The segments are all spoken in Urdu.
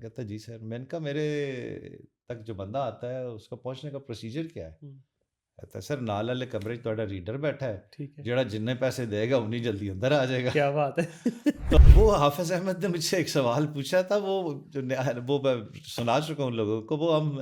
کہتا جی سر. میں نے کہا میرے تک جو بندہ آتا ہے اس کا پہنچنے کا پروسیجر کیا ہے؟ کہتا ہے سر نال والے کمرے تھوڑا ریڈر بیٹھا ہے, ٹھیک ہے, جڑا جن پیسے دے گا انہیں جلدی اندر آ جائے گا. کیا بات ہے. تو وہ حافظ احمد نے مجھ سے ایک سوال پوچھا تھا, وہ میں سنا چکا ہوں لوگوں کو. وہ ہم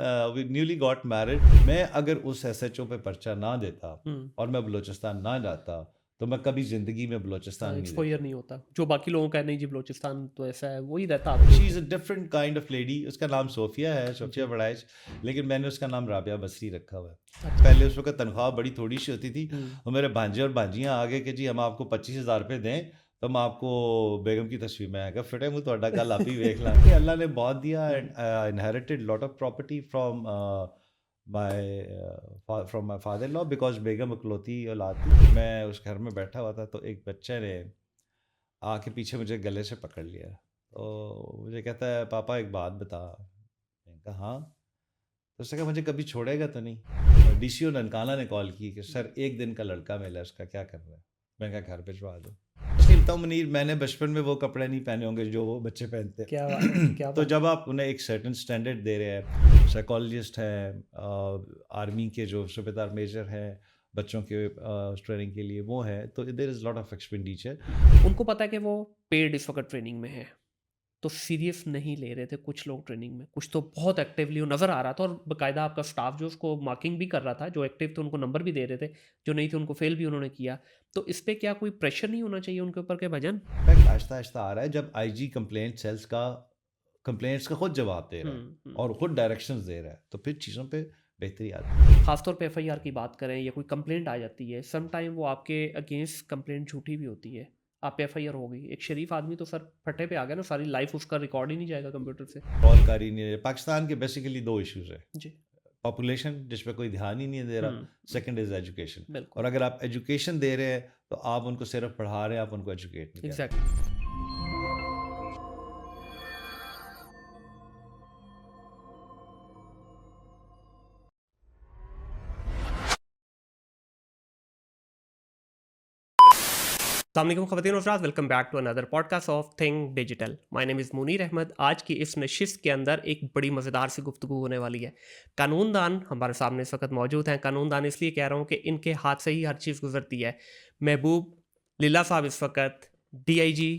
نیولی گاٹ میرڈ, میں اگر اس ایس ایچ او پہ پرچہ نہ دیتا اور میں بلوچستان نہ جاتا تو میں کبھی زندگی میں بلوچستان نہیں ایکسپوئر دیکھتا. نہیں ہوتا جو باقی لوگوں کا نہیں جی بلوچستان تو ایسا ہے, وہی رہتا. She is a different kind of lady. اس کا نام صوفیہ ہے, صوفیہ بڑائچ, لیکن میں نے اس کا نام رابعہ بصری رکھا ہوا ہے. پہلے اس وقت تنخواہ بڑی تھوڑی سی ہوتی تھی, اور میرے بھانجے اور بھانجیاں آگے کہ جی ہم آپ کو 25,000 روپے دیں تو ہم آپ کو بیگم کی تصویر میں آئے گا فٹے منہ تھوڑا گل آپ ہی ویکھ لاں گے. اللہ نے بہت دیا, inherited lot of property from my father law, because بیگم اکلوتی اولاد تھی. میں اس گھر میں بیٹھا ہوا تھا تو ایک بچہ نے آ کے پیچھے مجھے گلے سے پکڑ لیا. تو مجھے کہتا ہے پاپا ایک بات بتا. میں نے کہا ہاں. تو اس نے کہا مجھے کبھی چھوڑے گا تو نہیں؟ ڈی سی او ننکانہ نے کال کی کہ سر 1 دن کا لڑکا ملا, اس کا کیا کرنا ہے؟ میں نے کہا گھر بھجوا دو. تو منیر میں نے بچپن میں وہ کپڑے نہیں پہنے ہوں گے جو وہ بچے پہنتے ہیں. تو جب آپ انہیں ایک سرٹن اسٹینڈرڈ دے رہے ہیں, سائیکالوجسٹ ہیں, آرمی کے جو صوبیدار میجر ہیں بچوں کے ٹریننگ کے لیے وہ ہے, تو there is lot of expenditure. ان کو پتا ہے کہ وہ پیڈ اس وقت ٹریننگ میں ہے, تو سیریس نہیں لے رہے تھے کچھ لوگ ٹریننگ میں, کچھ تو بہت ایکٹیولی نظر آ رہا تھا, اور باقاعدہ آپ کا سٹاف جو اس کو مارکنگ بھی کر رہا تھا, جو ایکٹیو تھے ان کو نمبر بھی دے رہے تھے, جو نہیں تھے ان کو فیل بھی انہوں نے کیا. تو اس پہ کیا کوئی پریشر نہیں ہونا چاہیے ان کے اوپر کہ بھجن آہستہ آہستہ آ رہا ہے جب آئی جی کمپلینٹ سیلز کا کمپلینٹس کا خود جواب دے رہا ہے اور خود ڈائریکشنز دے رہا ہے, تو پھر چیزوں پہ بہتری آتی ہے. خاص طور پہ ایف آئی آر کی بات کریں یا کوئی کمپلینٹ آ جاتی ہے, سم ٹائم وہ آپ کے اگینسٹ کمپلینٹ جھوٹی بھی ہوتی ہے, آپ پہ ایف آئی آر ہو گئی, ایک شریف آدمی تو سر پھٹے پہ آ گیا نا, ساری لائف اس کا ریکارڈ ہی نہیں جائے گا کمپیوٹر سے. کال کاری نہیں ہے. پاکستان کے بیسیکلی 2 ایشوز ہیں جی, پاپولیشن جس پہ کوئی دھیان ہی نہیں دے رہا, سیکنڈ از ایجوکیشن. بالکل, اور اگر آپ ایجوکیشن دے رہے ہیں تو آپ ان کو صرف پڑھا رہے ہیں, آپ ان کو ایجوکیٹ نہیں کر رہے. ایگزیکٹلی. السلام علیکم خواتین و حضرات, ویلکم بیک ٹو اندر podcast of think digital. My name is Munir Ahmed. آج کی اس نشست کے اندر ایک بڑی مزیدار سی گفتگو ہونے والی ہے. قانون دان ہمارے سامنے اس وقت موجود ہیں. قانون دان اس لیے کہہ رہا ہوں کہ ان کے ہاتھ سے ہی ہر چیز گزرتی ہے. محبوب لیلا صاحب اس وقت D I G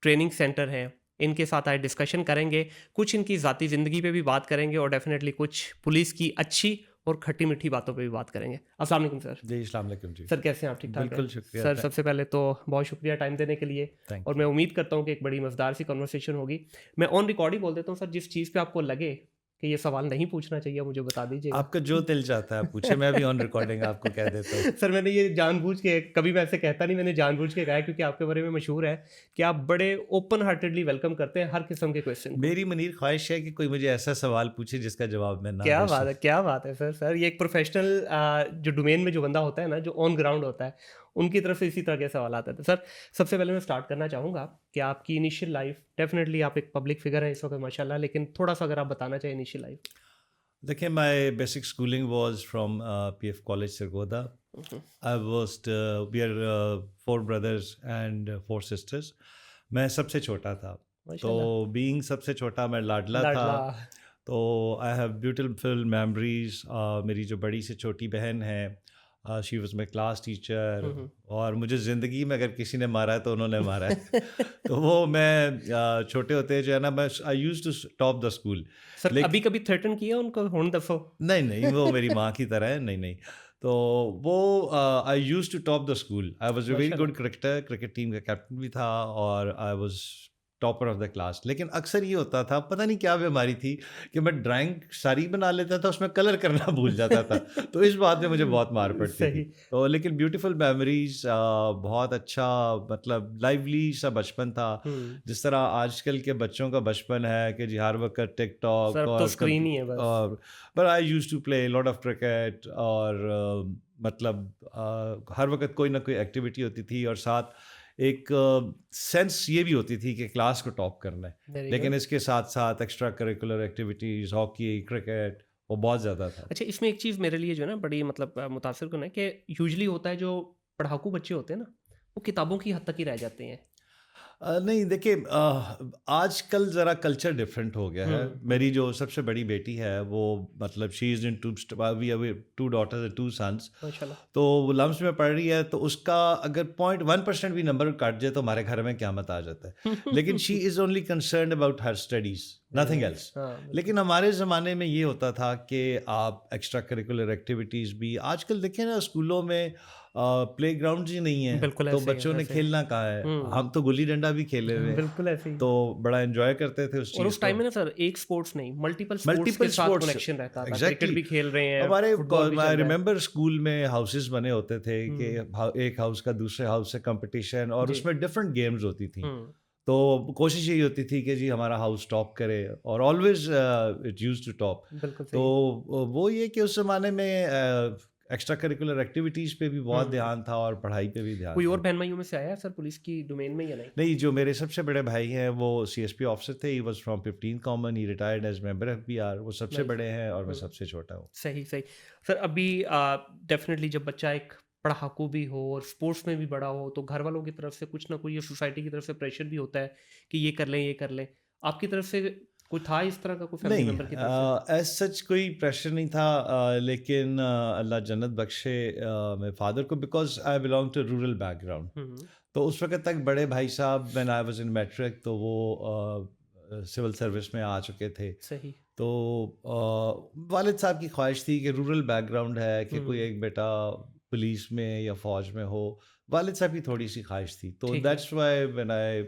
training centre ہیں, ان کے ساتھ آج ڈسکشن کریں گے, کچھ ان کی ذاتی زندگی پہ بھی بات کریں گے, اور ڈیفینیٹلی کچھ پولیس کی اچھی اور کھٹی میٹھی باتوں پہ بھی بات کریں گے. السلام علیکم سر. جی السلام علیکم. جی سر کیسے ہیں آپ؟ ٹھیک ٹھاک؟ بالکل شکریہ سر سب سے پہلے تو بہت شکریہ ٹائم دینے کے لیے, اور میں امید کرتا ہوں کہ ایک بڑی مزیدار سی کنورسیشن ہوگی. میں آن ریکارڈ ہی بول دیتا ہوں سر, جس چیز پہ آپ کو لگے کہ یہ سوال نہیں پوچھنا چاہیے مجھے بتا دیجیے گا. آپ کا جو دل چاہتا ہے پوچھے, میں بھی آن ریکارڈنگ آپ کو کہہ دیتا ہوں. سر میں نے یہ جان بوجھ کے, کبھی میں ایسے کہتا نہیں, میں نے جان بوجھ کے کہا ہے کیونکہ آپ کے بارے میں مشہور ہے کہ آپ بڑے اوپن ہارٹیڈلی ویلکم کرتے ہیں ہر قسم کے کویشچن. میری منیر خواہش ہے کہ کوئی مجھے ایسا سوال پوچھے جس کا جواب میں نہ. کیا بات ہے, کیا بات ہے سر. سر یہ ایک پروفیشنل جو ڈومین میں جو بندہ ہوتا ہے نا, جو آن گراؤنڈ ہوتا ہے, ان کی طرف سے اسی طرح کے سوالات آتے ہیں. سر سب سے پہلے میں اسٹارٹ کرنا چاہوں گا کہ آپ کی انیشیل لائف, ڈیفینیٹلی آپ ایک پبلک فگر ہیں اس وقت ماشاء اللہ, لیکن تھوڑا سا اگر آپ بتانا چاہیں انیشیل لائف. دیکھیں, my basic schooling was from P F college Sargodha. I was, we are 4 brothers and 4 sisters. میں سب سے چھوٹا تھا, تو بینگ سب سے چھوٹا میں لاڈلا تھا. تو آئی ہیو بیوٹیفل میموریز. میری جو بڑی سے چھوٹی بہن ہے, she was my class teacher, اور مجھے زندگی میں اگر کسی نے مارا ہے تو انہوں نے مارا ہے. تو وہ میں چھوٹے ہوتے جو ہے نا, میں I used to top the school. Sir ابھی کبھی تھریٹن کیا ان کو ہون دفعہ؟ نہیں, وہ میری ماں کی طرح ہے. نہیں. تو وہ I used to top the school. I was a very good cricketer, cricket team کا کیپٹن بھی تھا, اور I was topper of the class. لیکن اکثر یہ ہوتا تھا, پتہ نہیں کیا بیماری تھی, کہ میں ڈرائنگ ساری بنا لیتا تھا, اس میں کلر کرنا بھول جاتا تھا. تو اس بات میں مجھے بہت مار پڑتی تھی. تو لیکن بیوٹیفل میموریز, بہت اچھا, مطلب لائیولی سا بچپن تھا. جس طرح آج کل کے بچوں کا بچپن ہے کہ جی ہر وقت ٹک ٹاک اور اسکرین ہی ہے بس. پر I used to play lot of cricket, اور مطلب ہر وقت کوئی نہ کوئی ایکٹیویٹی ہوتی تھی, اور ساتھ ایک سینس یہ بھی ہوتی تھی کہ کلاس کو ٹاپ کرنا ہے. لیکن اس کے ساتھ ساتھ extra curricular activities, hockey, cricket, وہ بہت زیادہ تھا. اچھا, اس میں ایک چیز میرے لیے جو ہے نا بڑی مطلب متاثر کن ہے کہ یوزلی ہوتا ہے جو پڑھاکو بچے ہوتے ہیں نا, وہ کتابوں کی حد تک ہی رہ جاتے ہیں. نہیں دیکھیے آج کل ذرا کلچر ڈفرینٹ ہو گیا ہے. میری جو سب سے بڑی بیٹی ہے وہ مطلب شی از ان ٹو ڈاٹرز اینڈ 2 سنس. تو وہ لمس میں پڑھ رہی ہے تو اس کا اگر 0.1% بھی نمبر کٹ جائے تو ہمارے گھر میں قیامت آ جاتا ہے. لیکن she is only concerned about her studies, nothing else. لیکن ہمارے زمانے میں یہ ہوتا تھا کہ آپ ایکسٹرا کریکولر ایکٹیویٹیز بھی, آج کل دیکھیں نا اسکولوں میں پلے گراؤنڈز ہی نہیں ہیں تو بچوں نے کھیلنا کہاں ہے. ہم تو گلی ڈنڈا بھی کھیلے ہوئے بالکل ایسے ہی, تو بڑا انجوائے کرتے تھے اس چیز کو. اور اس ٹائم میں نا سر ایک سپورٹس نہیں, ملٹیپل سپورٹس کے ساتھ کنیکشن رہتا تھا. کرکٹ بھی کھیل رہے ہیں ہمارے. آئی ریمبر اسکول میں ہاؤسز بنے ہوتے تھے کہ ایک ہاؤس کا دوسرے ہاؤس سے کمپٹیشن, اور اس میں ڈفرینٹ گیمز ہوتی تھیں. تو کوشش یہی ہوتی تھی کہ جی ہمارا ہاؤس ٹاپ کرے, اور always it use to top. تو وہ یہ کہ اس زمانے میں ایکسٹرا کریکولر ایکٹیویٹیز پہ بھی بہت دھیان تھا اور پڑھائی پہ بھی دھیان. کوئی اور بہن بھائیوں میں سے آیا سر پولیس کی ڈومین میں یا نہیں؟ نہیں, جو میرے سب سے بڑے بھائی ہیں وہ CSP آفیسر تھے. He was from 15 common, he retired as member FBR. وہ سب سے بڑے ہیں اور میں سب سے چھوٹا ہوں. صحیح سر. ابھی ڈیفینیٹلی جب بچہ ایک پڑھاکو بھی ہو اور اسپورٹس میں بھی بڑا ہو تو گھر والوں کی طرف سے کچھ نہ کوئی, سوسائٹی کی طرف سے پریشر بھی ہوتا ہے کہ یہ کر لیں یہ کر لیں. آپ کی طرف سے کوئی تھا اس طرح کا کوئی فیملی ممبر کی طرف سے؟ ایز سچ کوئی پریشر نہیں تھا, لیکن اللہ جنت بخشے میرے فادر کو, because I belong to rural background. تو اس وقت تک بڑے بھائی صاحب when I was in matric تو وہ سول سروس میں آ چکے تھے. صحیح. تو والد صاحب کی خواہش تھی کہ رورل بیک گراؤنڈ ہے کہ کوئی ایک بیٹا پولیس میں یا فوج میں ہو. والد صاحب کی تھوڑی سی خواہش تھی. تو that's why when I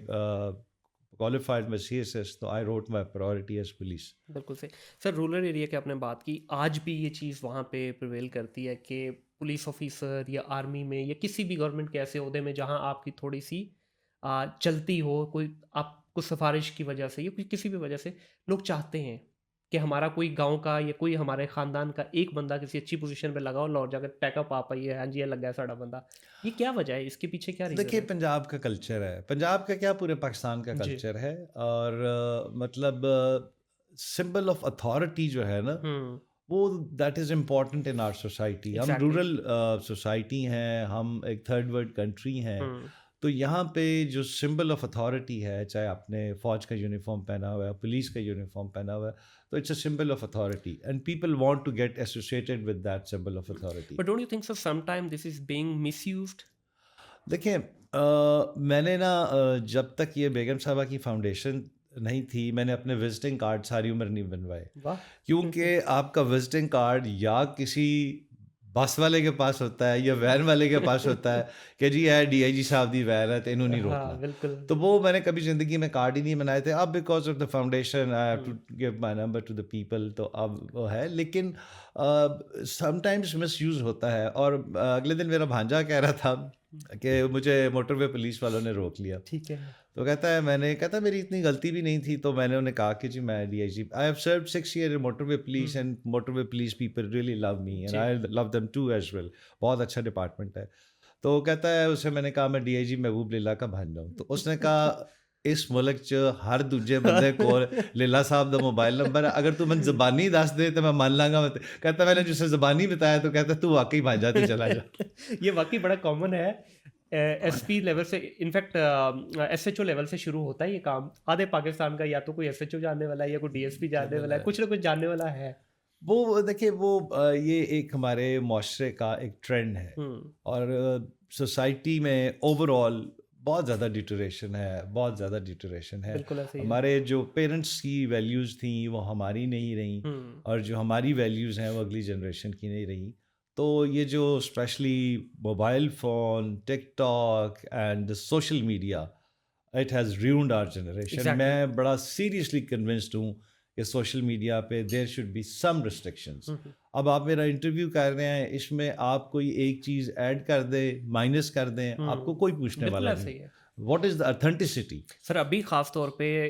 qualified میں CSS تو I wrote my priority as police. بالکل صحیح. سر رورل ایریا کی آپ نے بات کی, آج بھی یہ چیز وہاں پہ پریویل کرتی ہے کہ پولیس آفیسر یا آرمی میں یا کسی بھی گورنمنٹ کے ایسے عہدے میں جہاں آپ کی تھوڑی سی چلتی ہو, کوئی آپ کو سفارش کی وجہ سے یا کسی بھی وجہ سے لوگ چاہتے ہیں کہ ہمارا کوئی گاؤں کا یا کوئی ہمارے خاندان کا ایک بندہ کسی اچھی پوزیشن پہ لگا ہو اور جا کر پیک اپ آ پائیے, ہاں جی یہ لگ گیا ساڑا بندہ. یہ کیا وجہ ہے, اس کے پیچھے کیا ریزن ہے؟ دیکھیے پنجاب کا کلچر ہے, پنجاب کا کیا پورے پاکستان کا کلچر ہے. اور مطلب سمبل آف اتھارٹی جو ہے نا وہ that is important in our society. ہم رورل سوسائٹی ہیں, ہم ایک تھرڈ ورلڈ کنٹری ہیں. تو یہاں پہ جو سمبل آف اتھارٹی ہے, چاہے آپ نے فوج کا یونیفارم پہنا ہوا ہے, پولیس کا یونیفارم پہنا ہوا ہے, تو it's a symbol of authority and people want to get associated with that symbol of authority. But don't you think so some time this is being misused? دیکھیں میں نے نا جب تک یہ بیگم صاحبہ کی فاؤنڈیشن نہیں تھی, میں نے اپنے وزٹنگ کارڈ ساری عمر نہیں بنوائے. کیونکہ آپ کا وزٹنگ کارڈ یا کسی بس والے کے پاس ہوتا ہے یا وین والے کے پاس ہوتا ہے کہ جی ہے DIG صاحب دی وین ہے تو انہوں نہیں روکنا. تو وہ میں نے کبھی زندگی میں کارڈ ہی نہیں بنائے تھے. اب because of the foundation I have to give my number to the people, تو اب وہ ہے. لیکن سم ٹائمس مس یوز ہوتا ہے. اور اگلے دن میرا بھانجا کہہ رہا تھا کہ مجھے موٹر وے پولیس والوں نے روک لیا. ٹھیک ہے. تو کہتا میری اتنی غلطی بھی نہیں تھی. تو میں نے انہیں کہا کہ جی میں DIG, I have served 6 years in motor way police and motor way police people really love me and I love them too as well. بہت اچھا ڈپارٹمنٹ ہے. تو کہتا ہے اسے میں نے کہا میں DIG محبوب لیلا کا بھانجا ہوں. تو اس نے کہا اس ملک چ ہر دوجے بندے کو لیلا صاحب دا موبائل نمبر ہے, اگر تو من زبانی دس دے تو میں مان لاں گا. کہتا میں نے جسے زبانی بتایا تو کہتا تو واقعی بھانجا تو چلا جا. یہ واقعی بڑا کامن ہے. SP لیول سے, انفیکٹ SHO لیول سے شروع ہوتا ہے یہ کام. آدھے پاکستان کا یا تو کوئی SHO جاننے والا ہے یا کوئی DSP جاننے والا ہے, کچھ نہ کچھ جاننے والا ہے. وہ دیکھیے وہ یہ ایک ہمارے معاشرے کا ایک ٹرینڈ ہے. اور سوسائٹی میں اوور آل بہت زیادہ ڈیٹوریشن ہے, بہت زیادہ ڈیٹوریشن ہے. ہمارے جو پیرنٹس کی ویلیوز تھیں وہ ہماری نہیں رہیں, اور جو ہماری ویلیوز ہیں وہ اگلی جنریشن کی نہیں رہیں. تو یہ جو especially mobile phone, TikTok and social media, it has ruined our generation. میں بڑا سیریسلی کنونسڈ ہوں کہ سوشل میڈیا پہ there should be some restrictions. اب آپ میرا انٹرویو کر رہے ہیں, اس میں آپ کوئی ایک چیز ایڈ کر دیں, مائنس کر دیں, آپ کو کوئی پوچھنے والا نہیں. What is the authenticity? سر ابھی خاص طور پہ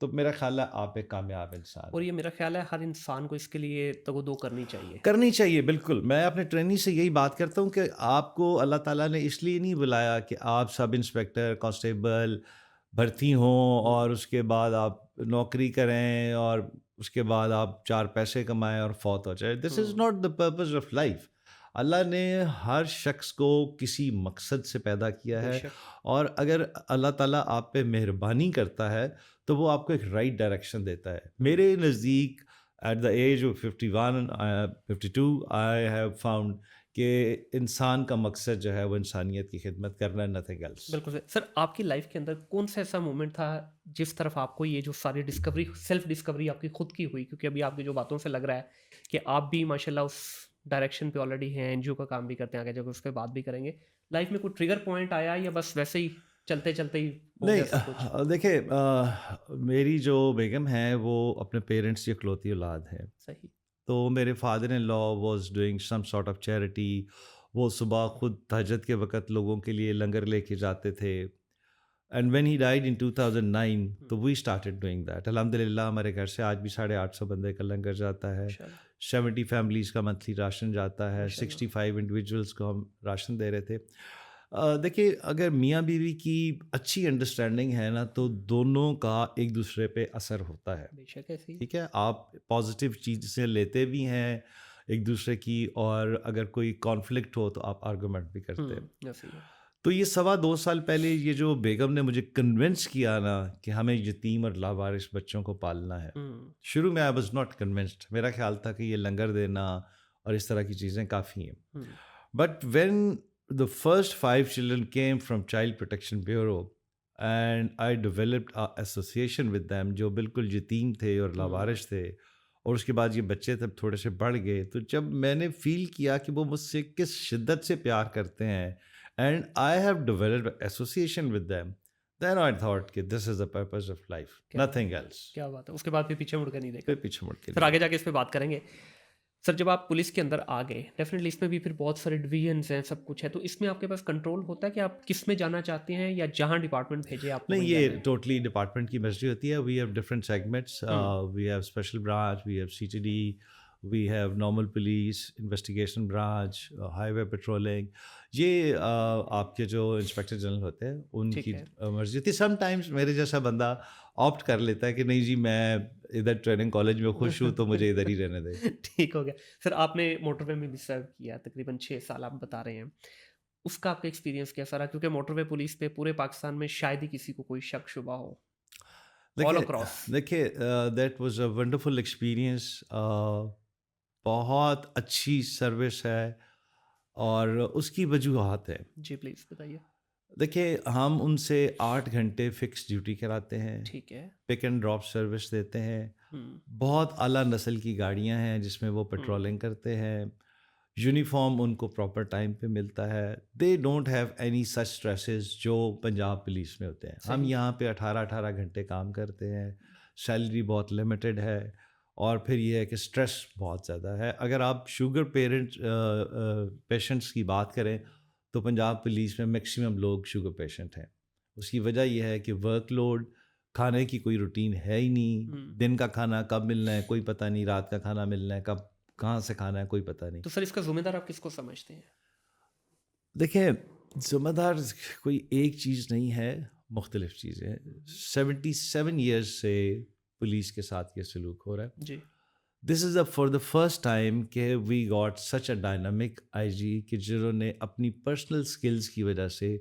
تو میرا خیال ہے آپ ایک کامیاب انسان اور یہ میرا خیال ہے ہر انسان کو اس کے لیے تگ و دو کرنی چاہیے. کرنی چاہیے. بالکل میں اپنے ٹریننگ سے یہی بات کرتا ہوں کہ آپ کو اللہ تعالیٰ نے اس لیے نہیں بلایا کہ آپ سب انسپیکٹر کانسٹیبل بھرتی ہوں اور اس کے بعد آپ نوکری کریں اور اس کے بعد آپ 4 پیسے کمائیں اور فوت ہو جائے. This is not the purpose of life. Allah نے ہر شخص کو کسی مقصد سے پیدا کیا ہے, اور اگر اللہ تعالیٰ آپ پہ مہربانی کرتا ہے تو وہ آپ کو ایک رائٹ ڈائریکشن دیتا ہے. میرے نزدیک at the age of 51 52 I have found کہ انسان کا مقصد جو ہے وہ انسانیت کی خدمت کرنا ہے, نتھنگ ایلس. بالکل سر. آپ کی لائف کے اندر کون سا ایسا مومنٹ تھا جس طرف آپ کو یہ جو ساری ڈسکوری سیلف ڈسکوری آپ کی خود کی ہوئی, کیونکہ ابھی آپ کی جو باتوں سے لگ رہا ہے کہ آپ بھی ماشاء اللہ اس ڈائریکشن پہ آلریڈی ہیں, این جی او کا کام بھی کرتے ہیں, آگے جب اس پہ بات بھی کریں گے. لائف میں کوئی ٹریگر پوائنٹ آیا یا بس ویسے ہی چلتے چلتے ہی ہو گیا سب کچھ؟ نہیں دیکھیں, میری جو بیگم ہے وہ اپنے پیرنٹس کی اکلوتی اولاد ہے. صحیح. تو میرے father in law was doing some sort of charity. وہ صبح خود تہجد کے وقت لوگوں کے لیے لنگر لے کے جاتے تھے. اینڈ وین ہی ڈائیڈ ان 2009 تو وی اسٹارٹیڈ ڈوئنگ دیٹ. الحمد للہ ہمارے گھر سے آج بھی 850 بندے کا لنگر جاتا ہے, 70 فیملیز کا منتھلی راشن جاتا ہے, 65 انڈیویجولس کو ہم راشن دے رہے تھے. دیکھیے اگر میاں بیوی کی اچھی انڈرسٹینڈنگ ہے نا تو دونوں کا ایک دوسرے پہ اثر ہوتا ہے. ٹھیک ہے, آپ پازیٹیو چیز سے لیتے بھی ہیں ایک دوسرے کی, اور اگر کوئی کانفلکٹ ہو تو آپ آرگومنٹ بھی کرتے ہیں. تو یہ 2.25 سال پہلے یہ جو بیگم نے مجھے کنونس کیا نا کہ ہمیں یتیم اور لاوارث بچوں کو پالنا ہے, شروع میں آئی واز ناٹ کنونسڈ. میرا خیال تھا کہ یہ لنگر دینا اور اس طرح کی چیزیں کافی ہیں. But when the first 5 children came from Child Protection Bureau and I developed a association with them جو بالکل یتیم تھے اور لاوارث تھے, اور اس کے بعد یہ بچے تب تھوڑے سے بڑھ گئے, تو جب میں نے فیل کیا کہ وہ مجھ سے کس شدت سے پیار کرتے ہیں and I have developed an association with them, then I thought کہ this is the purpose of life, nothing else. کیا بات ہے. اس کے بعد پھر پیچھے مڑ کے نہیں دیکھا. پھر پیچھے مڑ کے پھر آگے جا کے اس پہ بات کریں گے. سر جب آپ پولیس کے اندر آ گئے, ڈیفینیٹلی اس میں بھی پھر بہت سارے ڈویژنس ہیں, سب کچھ ہے, تو اس میں آپ کے پاس کنٹرول ہوتا ہے کہ آپ کس میں جانا چاہتے ہیں یا جہاں ڈپارٹمنٹ بھیجے آپ؟ نہیں, یہ ٹوٹلی ڈپارٹمنٹ کی مرضی ہوتی ہے. We have different segments, we have special branch, we have C T D, we have normal police, investigation branch, highway patrolling. یہ آپ کے جو انسپیکٹر جنرل ہوتے ہیں ان کی مرضی ہوتی ہے. سم ٹائمز میرے جیسا بندہ آپٹ کر لیتا ہے کہ نہیں جی میں ادھر ٹریننگ کالج میں خوش ہوں تو مجھے ادھر ہی رہنے دیں. ٹھیک ہو گیا. سر آپ نے موٹر وے میں بھی سرو کیا, تقریباً 6 سال آپ بتا رہے ہیں, اس کا آپ کا ایکسپیرینس کیسا رہا؟ کیونکہ موٹر وے پولیس پہ پورے پاکستان میں شاید ہی کسی کو کوئی شک شبہ ہو. دیکھیے that was a wonderful experience. بہت اچھی سروس ہے اور اس کی وجوہات ہیں. جی پلیز بتائیے. دیکھیے ہم ان سے 8 گھنٹے فکس ڈیوٹی کراتے ہیں, ٹھیک ہے, پک اینڈ ڈراپ سروس دیتے ہیں, بہت اعلیٰ نسل کی گاڑیاں ہیں جس میں وہ پیٹرولنگ کرتے ہیں, یونیفارم ان کو پراپر ٹائم پہ ملتا ہے. They don't have any such stresses جو پنجاب پولیس میں ہوتے ہیں. ہم یہاں پہ 18 گھنٹے کام کرتے ہیں, سیلری بہت لمیٹڈ ہے, اور پھر یہ ہے کہ اسٹریس بہت زیادہ ہے. اگر آپ شوگر پیشنٹس کی بات کریں تو پنجاب پولیس میں میکسیمم لوگ شوگر پیشنٹ ہیں. اس کی وجہ یہ ہے کہ ورک لوڈ, کھانے کی کوئی روٹین ہے ہی نہیں. دن کا کھانا کب ملنا ہے کوئی پتہ نہیں, رات کا کھانا ملنا ہے کب, کہاں سے کھانا ہے کوئی پتہ نہیں. تو سر اس کا ذمہ دار آپ کس کو سمجھتے ہیں؟ دیکھیں ذمہ دار کوئی ایک چیز نہیں ہے, مختلف چیزیں. 77 ایئرس سے پولیس کے ساتھ یہ سلوک ہو رہا ہے. جی. This is for the first time کہ we got such a dynamic آئی جی کہ جنہوں نے اپنی پرسنل اسکلز کی وجہ سے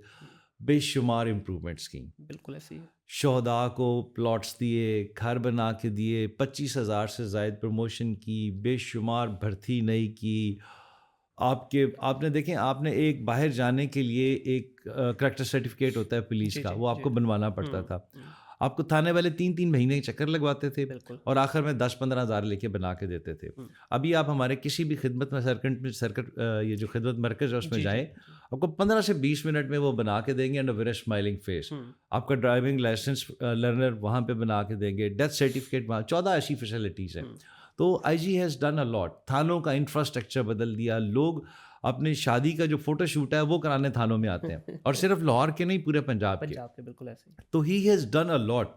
بے شمار امپرومنٹس کی. بالکل ایسی ہے. شہداء کو پلاٹس دیے, گھر بنا کے دیے, 25,000 سے زائد پروموشن کی, بے شمار بھرتی نئی کی. آپ نے دیکھیں, آپ نے ایک باہر جانے کے لیے ایک کریکٹر سرٹیفکیٹ ہوتا ہے پولیس کا, وہ آپ کو بنوانا پڑتا تھا. آپ کو تھانے والے 3 مہینے چکر لگواتے تھے اور آخر میں 10-15 ہزار لے کے بنا کے دیتے تھے. ابھی آپ ہمارے کسی بھی خدمت میں سرکٹ یہ جو خدمت مرکز ہے اس میں جائیں, آپ کو 15 سے 20 منٹ میں وہ بنا کے دیں گے and a very smiling face. آپ کا ڈرائیونگ لائسنس لرنر وہاں پہ بنا کے دیں گے, ڈیتھ سرٹیفکیٹ وہاں, 14 ایسی فیسلٹیز ہیں. تو آئی جی ہیز ڈن اے لاٹ. تھانوں کا انفراسٹرکچر بدل دیا. لوگ اپنی شادی کا جو فوٹو شوٹ ہے وہ کرانے تھانوں میں آتے ہیں, اور صرف لاہور کے نہیں پورے پنجاب کے. بالکل ایسے. تو ہی ہیز ڈن اے لاٹ.